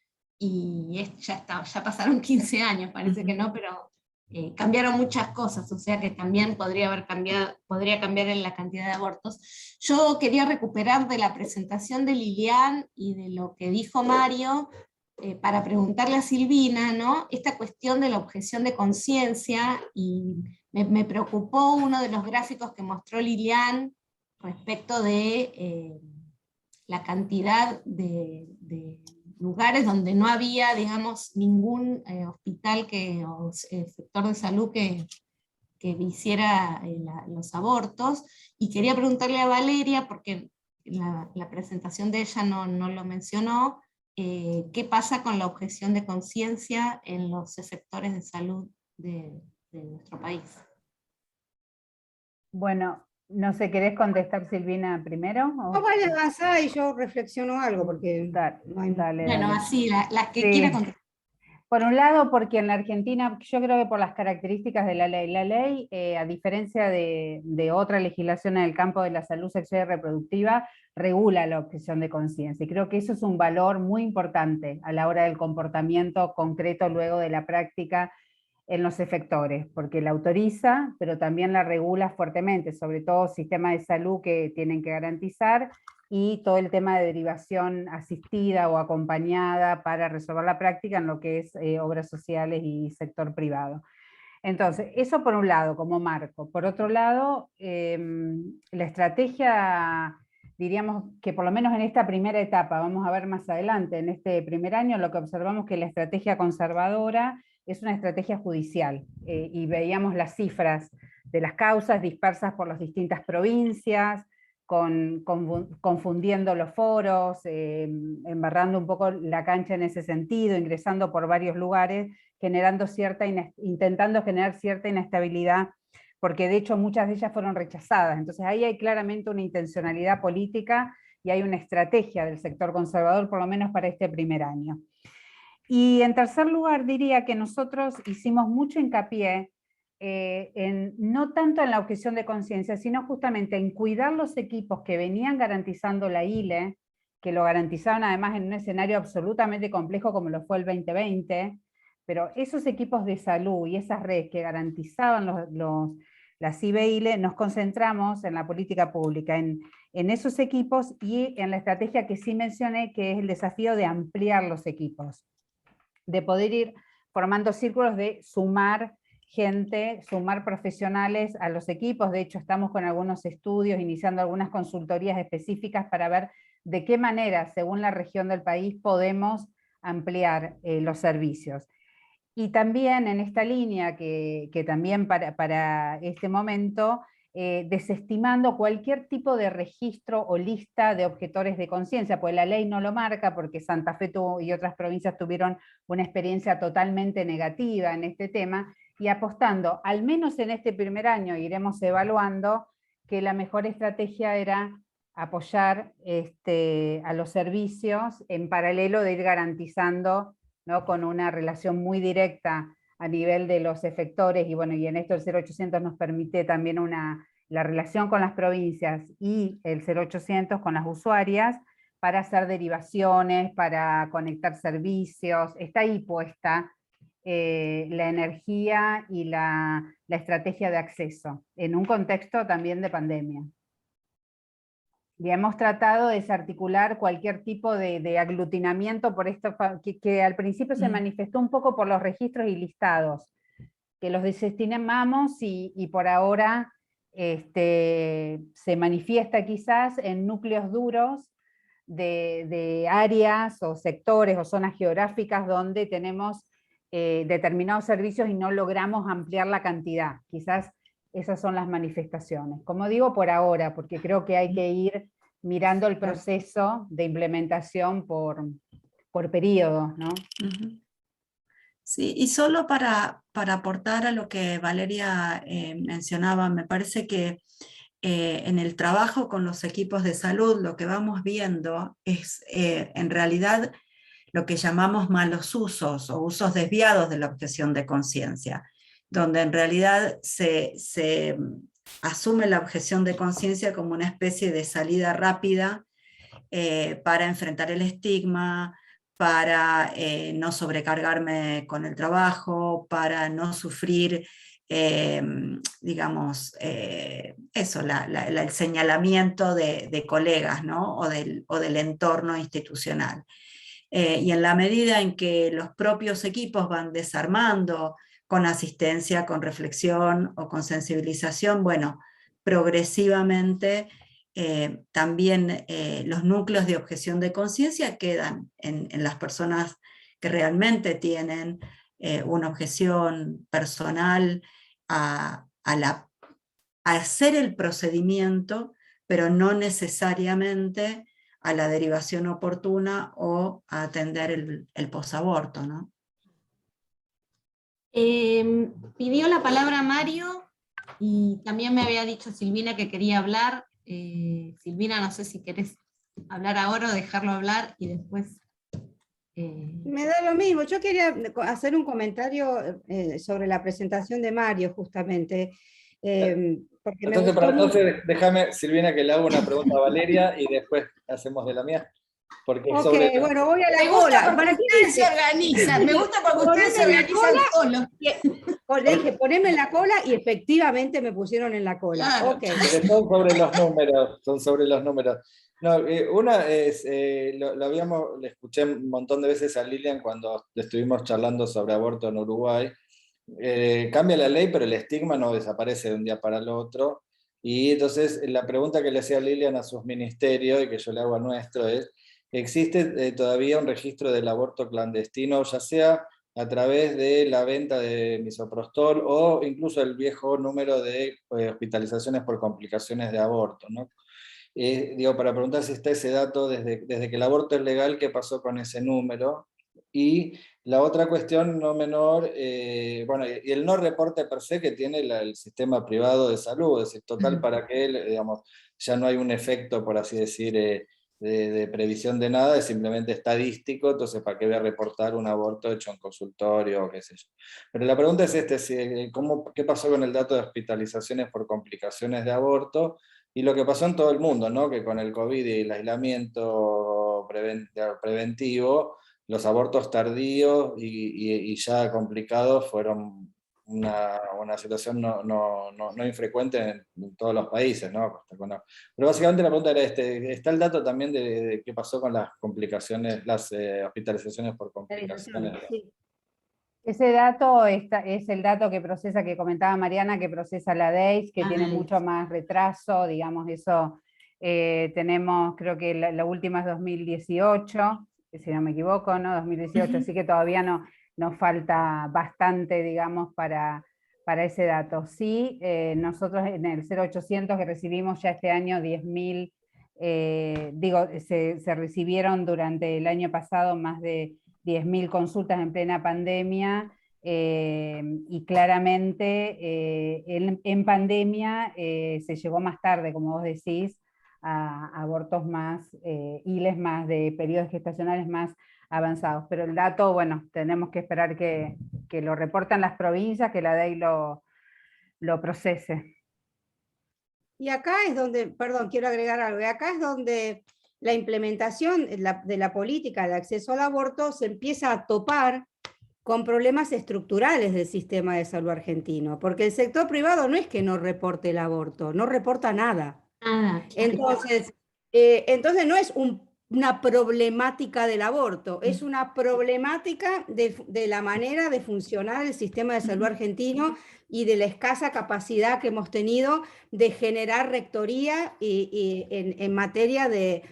y ya pasaron 15 años, parece que no, pero cambiaron muchas cosas, o sea que también podría cambiar en la cantidad de abortos. Yo quería recuperar de la presentación de Lilian y de lo que dijo Mario, para preguntarle a Silvina, ¿no? Esta cuestión de la objeción de conciencia, y me preocupó uno de los gráficos que mostró Lilian respecto de la cantidad de lugares donde no había, digamos, ningún hospital o sector de salud que hiciera los abortos, y quería preguntarle a Valeria, porque la presentación de ella no lo mencionó, ¿qué pasa con la objeción de conciencia en los sectores de salud de nuestro país? Bueno, no sé, ¿querés contestar, Silvina, primero? No vaya a avanzar y yo reflexiono algo, porque Dale. Bueno, así, las que quiera contestar. Por un lado, porque en la Argentina, yo creo que por las características de la ley, a diferencia de otra legislación en el campo de la salud sexual y reproductiva, regula la objeción de conciencia. Y creo que eso es un valor muy importante a la hora del comportamiento concreto luego de la práctica en los efectores, porque la autoriza, pero también la regula fuertemente, sobre todo sistemas de salud que tienen que garantizar, y todo el tema de derivación asistida o acompañada para resolver la práctica en lo que es obras sociales y sector privado. Entonces, eso por un lado, como marco. Por otro lado, la estrategia, diríamos que por lo menos en esta primera etapa, vamos a ver más adelante, en este primer año, lo que observamos que la estrategia conservadora es una estrategia judicial, y veíamos las cifras de las causas dispersas por las distintas provincias, confundiendo los foros, embarrando un poco la cancha en ese sentido, ingresando por varios lugares, intentando generar cierta inestabilidad, porque de hecho muchas de ellas fueron rechazadas. Entonces ahí hay claramente una intencionalidad política y hay una estrategia del sector conservador, por lo menos para este primer año. Y en tercer lugar diría que nosotros hicimos mucho hincapié no tanto en la objeción de conciencia, sino justamente en cuidar los equipos que venían garantizando la ILE, que lo garantizaban además en un escenario absolutamente complejo como lo fue el 2020, pero esos equipos de salud y esas redes que garantizaban las IBE-ILE, nos concentramos en la política pública, en esos equipos y en la estrategia que sí mencioné, que es el desafío de ampliar los equipos, de poder ir formando círculos de sumar gente, sumar profesionales a los equipos. De hecho, estamos con algunos estudios, iniciando algunas consultorías específicas para ver de qué manera, según la región del país, podemos ampliar los servicios. Y también en esta línea, que también para este momento, desestimando cualquier tipo de registro o lista de objetores de conciencia, pues la ley no lo marca, porque Santa Fe y otras provincias tuvieron una experiencia totalmente negativa en este tema, y apostando, al menos en este primer año, iremos evaluando que la mejor estrategia era apoyar a los servicios en paralelo de ir garantizando, ¿no?, con una relación muy directa a nivel de los efectores, y bueno, y en esto el 0800 nos permite también la relación con las provincias y el 0800 con las usuarias, para hacer derivaciones, para conectar servicios. Está ahí puesta la energía y la estrategia de acceso, en un contexto también de pandemia. Y hemos tratado de desarticular cualquier tipo de aglutinamiento por esto, que al principio se manifestó un poco por los registros y listados, que los desestimamos y por ahora se manifiesta quizás en núcleos duros de áreas o sectores o zonas geográficas donde tenemos determinados servicios y no logramos ampliar la cantidad. Quizás esas son las manifestaciones. Como digo, por ahora, porque creo que hay que ir mirando el proceso de implementación por periodos, ¿no? Sí, y solo para aportar a lo que Valeria mencionaba, me parece que en el trabajo con los equipos de salud lo que vamos viendo es en realidad lo que llamamos malos usos o usos desviados de la objeción de conciencia, donde en realidad se asume la objeción de conciencia como una especie de salida rápida para enfrentar el estigma, para no sobrecargarme con el trabajo, para no sufrir, digamos, el señalamiento de colegas, ¿no?, o del entorno institucional. Y en la medida en que los propios equipos van desarmando con asistencia, con reflexión o con sensibilización, bueno, progresivamente también los núcleos de objeción de conciencia quedan en las personas que realmente tienen una objeción personal a hacer el procedimiento, pero no necesariamente a la derivación oportuna o a atender el posaborto, ¿no? Pidió la palabra Mario, y también me había dicho Silvina que quería hablar. Silvina, no sé si querés hablar ahora o dejarlo hablar y después Me da lo mismo. Yo quería hacer un comentario sobre la presentación de Mario, justamente. Porque me Entonces, gustó mucho. déjame, Silvina, que le hago una pregunta a Valeria y después hacemos de la mía. Porque Ok, sobre... bueno, voy a la Me gusta cola. porque ¿Para qué ustedes se dice? organizan, me gusta porque ustedes se Poneme en la organizan solos. Le dije, poneme en la cola y efectivamente me pusieron en la cola. Claro. Ok. Porque son sobre los números, son sobre los números. No, una es, le escuché un montón de veces a Lilian cuando estuvimos charlando sobre aborto en Uruguay. Cambia la ley, pero el estigma no desaparece de un día para el otro. Y entonces la pregunta que le hacía Lilian a sus ministerios y que yo le hago a nuestro es, ¿existe todavía un registro del aborto clandestino, ya sea a través de la venta de misoprostol o incluso el viejo número de hospitalizaciones por complicaciones de aborto, ¿no? Digo, para preguntar si está ese dato desde que el aborto es legal, ¿qué pasó con ese número? Y la otra cuestión no menor, bueno, y el no reporte per se que tiene el sistema privado de salud, es decir, total para que, digamos, ya no hay un efecto, por así decir, de previsión de nada, es simplemente estadístico, entonces ¿para qué voy a reportar un aborto hecho en consultorio o qué sé yo? Pero la pregunta es ¿qué pasó con el dato de hospitalizaciones por complicaciones de aborto? Y lo que pasó en todo el mundo, ¿no? Que con el COVID y el aislamiento preventivo, los abortos tardíos y ya complicados fueron una situación no infrecuente en todos los países, ¿no? Pero básicamente la pregunta era, ¿está el dato también de qué pasó con las complicaciones, las hospitalizaciones por complicaciones? Sí. Ese dato es el dato que procesa, que comentaba Mariana, que procesa la DEIS, que tiene mucho más retraso, digamos, eso tenemos, creo que la última es 2018, si no me equivoco, ¿no? 2018, así que todavía nos falta bastante, digamos, para ese dato. Sí, nosotros en el 0800 que recibimos ya este año 10.000, se recibieron durante el año pasado más de 10.000 consultas en plena pandemia, y claramente en pandemia se llegó más tarde, como vos decís, a abortos más, ILES más de periodos gestacionales más avanzados. Pero el dato, bueno, tenemos que esperar que lo reportan las provincias, que la DEI lo procese. Y acá es donde, perdón, quiero agregar algo, y acá es donde la implementación de la política de acceso al aborto se empieza a topar con problemas estructurales del sistema de salud argentino, porque el sector privado no es que no reporte el aborto, no reporta nada. Entonces no es una problemática del aborto, es una problemática de la manera de funcionar el sistema de salud argentino y de la escasa capacidad que hemos tenido de generar rectoría en materia de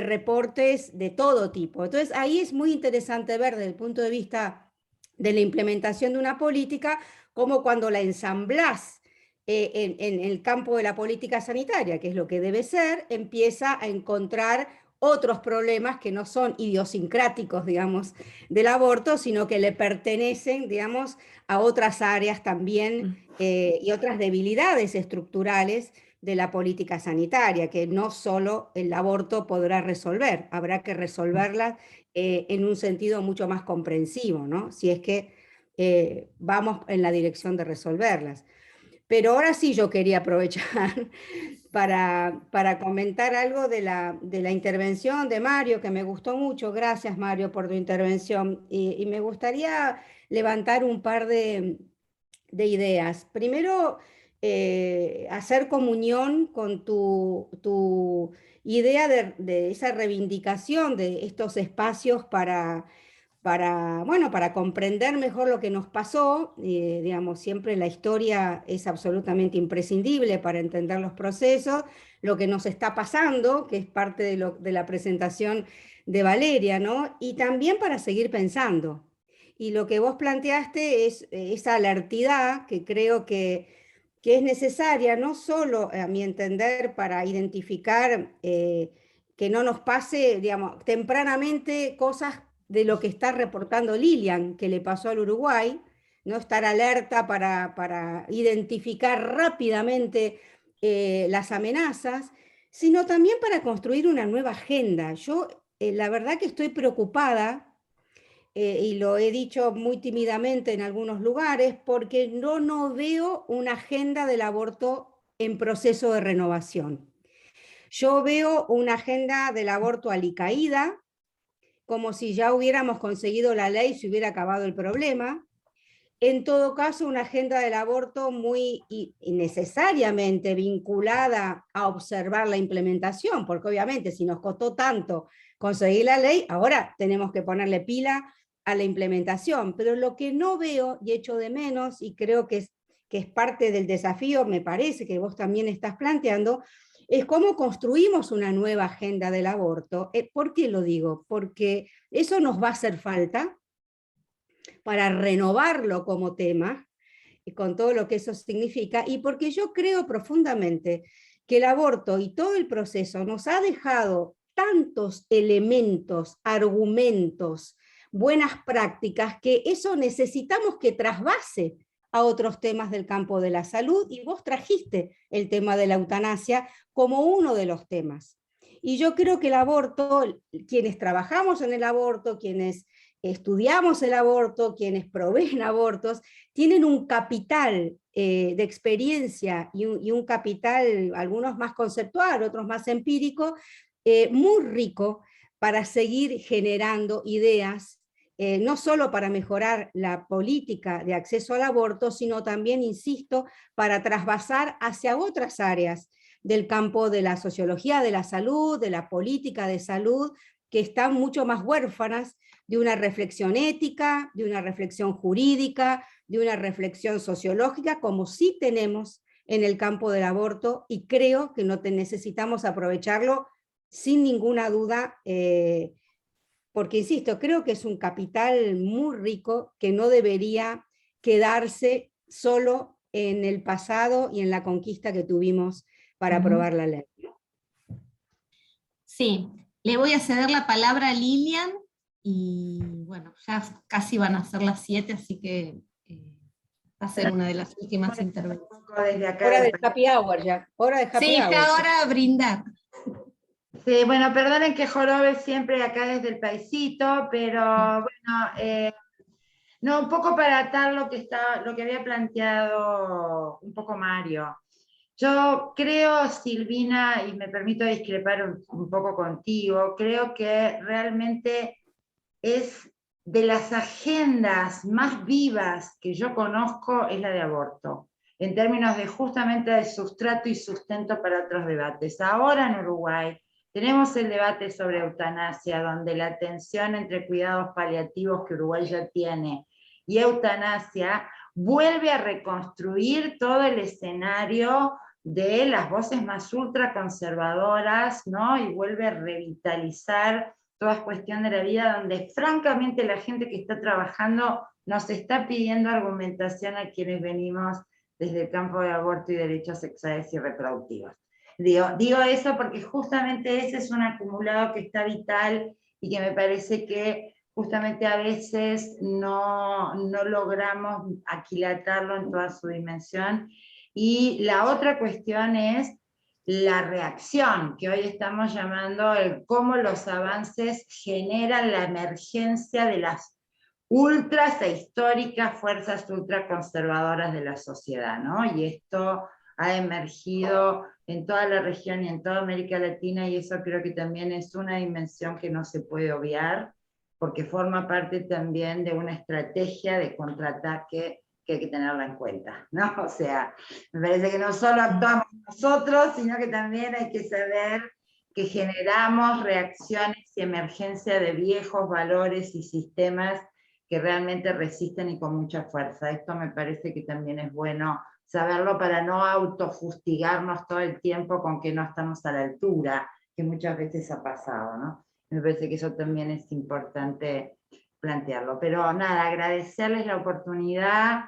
reportes de todo tipo. Entonces ahí es muy interesante ver desde el punto de vista de la implementación de una política, como cuando la ensamblás en el campo de la política sanitaria, que es lo que debe ser, empieza a encontrar otros problemas que no son idiosincráticos, digamos, del aborto, sino que le pertenecen, digamos, a otras áreas también y otras debilidades estructurales de la política sanitaria, que no solo el aborto podrá resolver, habrá que resolverlas en un sentido mucho más comprensivo, ¿no? Si es que vamos en la dirección de resolverlas. Pero ahora sí yo quería aprovechar para comentar algo de la intervención de Mario, que me gustó mucho. Gracias, Mario, por tu intervención. Y me gustaría levantar un par de ideas. Primero, hacer comunión con tu idea de esa reivindicación de estos espacios para comprender mejor lo que nos pasó. Digamos, siempre la historia es absolutamente imprescindible para entender los procesos, lo que nos está pasando, que es parte de la presentación de Valeria, ¿no? Y también para seguir pensando. Y lo que vos planteaste es esa alertidad que creo que es necesaria, no solo, a mi entender, para identificar que no nos pase, digamos, tempranamente cosas de lo que está reportando Lilian, que le pasó al Uruguay, ¿no? Estar alerta para identificar rápidamente las amenazas, sino también para construir una nueva agenda. Yo, la verdad que estoy preocupada y lo he dicho muy tímidamente en algunos lugares, porque no veo una agenda del aborto en proceso de renovación. Yo veo una agenda del aborto alicaída, como si ya hubiéramos conseguido la ley y se hubiera acabado el problema. En todo caso, una agenda del aborto muy innecesariamente vinculada a observar la implementación, porque obviamente si nos costó tanto conseguir la ley, ahora tenemos que ponerle pila a la implementación. Pero lo que no veo y echo de menos, y creo que es parte del desafío, me parece que vos también estás planteando, es cómo construimos una nueva agenda del aborto. ¿Por qué lo digo? Porque eso nos va a hacer falta para renovarlo como tema, y con todo lo que eso significa, y porque yo creo profundamente que el aborto y todo el proceso nos ha dejado tantos elementos, argumentos, buenas prácticas, que eso necesitamos que trasvase a otros temas del campo de la salud, y vos trajiste el tema de la eutanasia como uno de los temas. Y yo creo que el aborto, quienes trabajamos en el aborto, quienes estudiamos el aborto, quienes proveen abortos, tienen un capital de experiencia y un capital, algunos más conceptual, otros más empírico, muy rico para seguir generando ideas, no solo para mejorar la política de acceso al aborto, sino también, insisto, para trasvasar hacia otras áreas del campo de la sociología de la salud, de la política de salud, que están mucho más huérfanas de una reflexión ética, de una reflexión jurídica, de una reflexión sociológica, como sí tenemos en el campo del aborto, y creo que no necesitamos aprovecharlo sin ninguna duda, porque insisto, creo que es un capital muy rico que no debería quedarse solo en el pasado y en la conquista que tuvimos para aprobar la ley. Sí, le voy a ceder la palabra a Lilian, y bueno, ya casi van a ser las 7, así que va a ser una de las últimas intervenciones. Hora del happy hour ya, hora de happy sí, hour. está ahora a brindar. Sí, bueno, perdonen que jorobe siempre acá desde el paisito, pero bueno, no, un poco para atar lo que había planteado un poco Mario. Yo creo, Silvina, y me permito discrepar un poco contigo, creo que realmente es de las agendas más vivas que yo conozco, es la de aborto, en términos de justamente de sustrato y sustento para otros debates. Ahora en Uruguay tenemos el debate sobre eutanasia, donde la tensión entre cuidados paliativos que Uruguay ya tiene y eutanasia vuelve a reconstruir todo el escenario de las voces más ultraconservadoras, ¿no? Y vuelve a revitalizar toda cuestión de la vida, donde francamente la gente que está trabajando nos está pidiendo argumentación a quienes venimos desde el campo de aborto y derechos sexuales y reproductivos. Digo eso porque justamente ese es un acumulado que está vital y que me parece que justamente a veces no logramos aquilatarlo en toda su dimensión. Y la otra cuestión es la reacción, que hoy estamos llamando el cómo los avances generan la emergencia de las ultras e históricas fuerzas ultraconservadoras de la sociedad, ¿no? Y esto ha emergido en toda la región y en toda América Latina, y eso creo que también es una dimensión que no se puede obviar, porque forma parte también de una estrategia de contraataque que hay que tenerla en cuenta, ¿no? O sea, me parece que no solo actuamos nosotros, sino que también hay que saber que generamos reacciones y emergencia de viejos valores y sistemas que realmente resisten y con mucha fuerza. Esto me parece que también es bueno saberlo para no autofustigarnos todo el tiempo con que no estamos a la altura, que muchas veces ha pasado, ¿no? Me parece que eso también es importante plantearlo. Pero nada, agradecerles la oportunidad,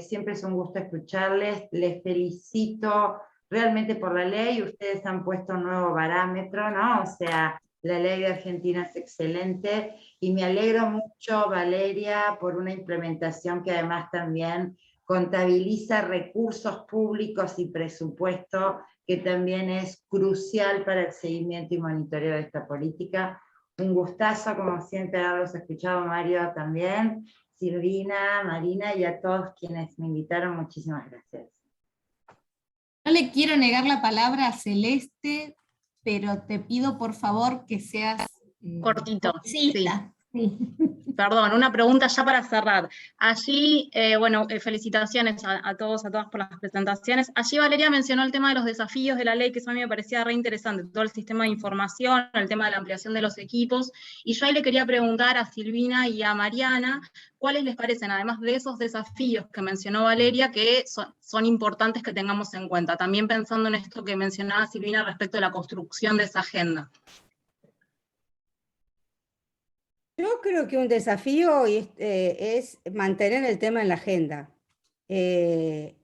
siempre es un gusto escucharles, les felicito realmente por la ley, ustedes han puesto un nuevo parámetro, ¿no? O sea, la ley de Argentina es excelente, y me alegro mucho, Valeria, por una implementación que además también contabiliza recursos públicos y presupuesto, que también es crucial para el seguimiento y monitoreo de esta política. Un gustazo, como siempre, haberlos escuchado, Mario también, Silvina, Marina y a todos quienes me invitaron, muchísimas gracias. No le quiero negar la palabra a Celeste, pero te pido por favor que seas cortito. Sí. Sí. Perdón, una pregunta ya para cerrar. Allí, bueno, felicitaciones a todos, a todas por las presentaciones. Allí Valeria mencionó el tema de los desafíos de la ley, que eso a mí me parecía re interesante, todo el sistema de información, el tema de la ampliación de los equipos, y yo ahí le quería preguntar a Silvina y a Mariana, ¿cuáles les parecen, además de esos desafíos que mencionó Valeria, que son importantes que tengamos en cuenta? También pensando en esto que mencionaba Silvina respecto de la construcción de esa agenda. Yo creo que un desafío es mantener el tema en la agenda y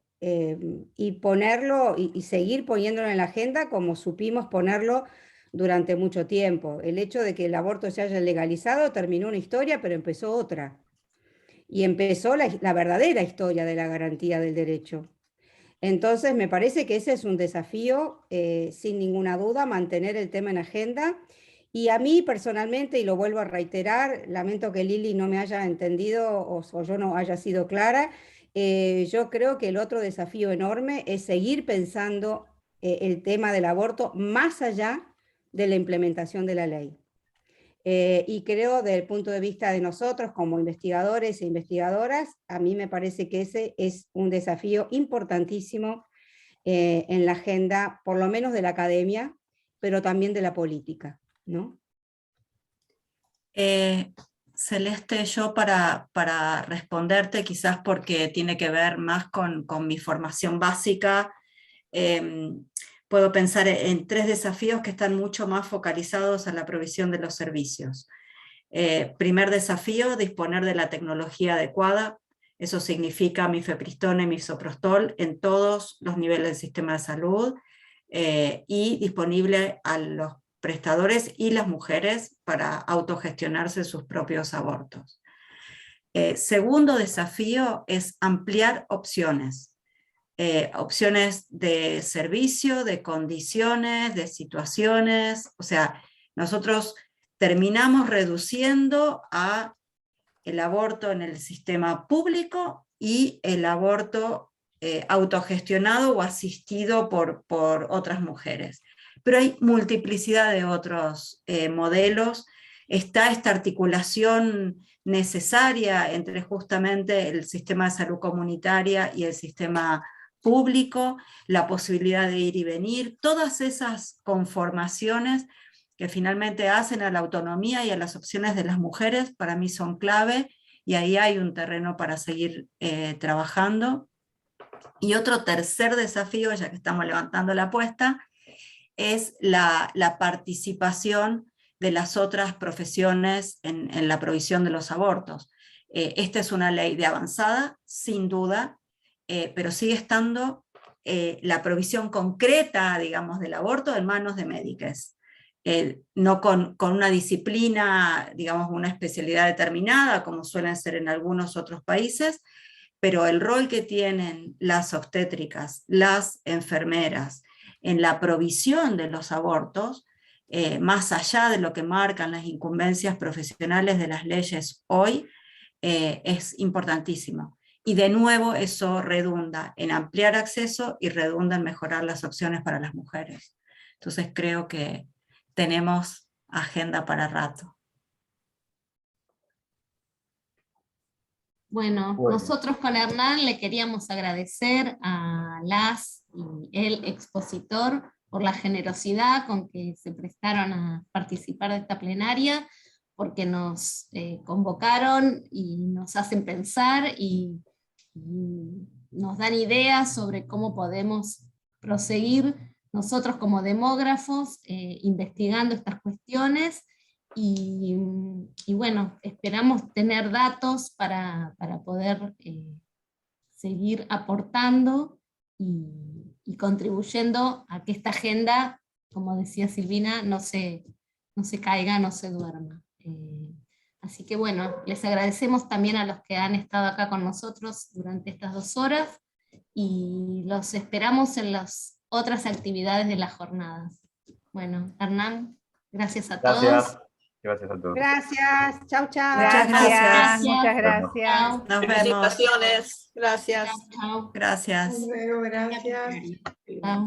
ponerlo y seguir poniéndolo en la agenda como supimos ponerlo durante mucho tiempo. El hecho de que el aborto se haya legalizado terminó una historia, pero empezó otra. Y empezó la verdadera historia de la garantía del derecho. Entonces, me parece que ese es un desafío, sin ninguna duda, mantener el tema en agenda. Y a mí personalmente, y lo vuelvo a reiterar, lamento que Lili no me haya entendido o yo no haya sido clara, yo creo que el otro desafío enorme es seguir pensando el tema del aborto más allá de la implementación de la ley. Y creo, desde el punto de vista de nosotros como investigadores e investigadoras, a mí me parece que ese es un desafío importantísimo en la agenda, por lo menos de la academia, pero también de la política, ¿no? Celeste, yo para responderte, quizás porque tiene que ver más con mi formación básica, puedo pensar en 3 desafíos que están mucho más focalizados a la provisión de los servicios. Primer desafío, disponer de la tecnología adecuada. Eso significa mifepristona y misoprostol en todos los niveles del sistema de salud y disponible a los prestadores y las mujeres para autogestionarse sus propios abortos. Segundo desafío es ampliar opciones. Opciones de servicio, de condiciones, de situaciones. O sea, nosotros terminamos reduciendo a el aborto en el sistema público y el aborto autogestionado o asistido por otras mujeres. Pero hay multiplicidad de otros modelos. Está esta articulación necesaria entre justamente el sistema de salud comunitaria y el sistema público, la posibilidad de ir y venir, todas esas conformaciones que finalmente hacen a la autonomía y a las opciones de las mujeres, para mí son clave, y ahí hay un terreno para seguir trabajando. Y otro tercer desafío, ya que estamos levantando la apuesta, es la participación de las otras profesiones en la provisión de los abortos. Esta es una ley de avanzada, sin duda, pero sigue estando la provisión concreta, digamos, del aborto en manos de médicos. No con una disciplina, digamos, una especialidad determinada, como suelen ser en algunos otros países, pero el rol que tienen las obstétricas, las enfermeras, en la provisión de los abortos, más allá de lo que marcan las incumbencias profesionales de las leyes hoy, es importantísimo. Y de nuevo eso redunda en ampliar acceso y redunda en mejorar las opciones para las mujeres. Entonces creo que tenemos agenda para rato. Bueno, nosotros con Hernán le queríamos agradecer a las y el expositor por la generosidad con que se prestaron a participar de esta plenaria, porque nos convocaron y nos hacen pensar y nos dan ideas sobre cómo podemos proseguir nosotros como demógrafos investigando estas cuestiones. Y bueno, esperamos tener datos para poder seguir aportando y contribuyendo a que esta agenda, como decía Silvina, no se caiga, no se duerma. Así que bueno, les agradecemos también a los que han estado acá con nosotros durante estas 2 horas y los esperamos en las otras actividades de las jornadas. Bueno, Hernán, gracias a todos. Gracias a todos. Gracias, chau, chau. Muchas gracias. Muchas gracias. Chao. Nos vemos. Felicitaciones. Gracias. Chao. Gracias. Hasta luego, gracias. Chao.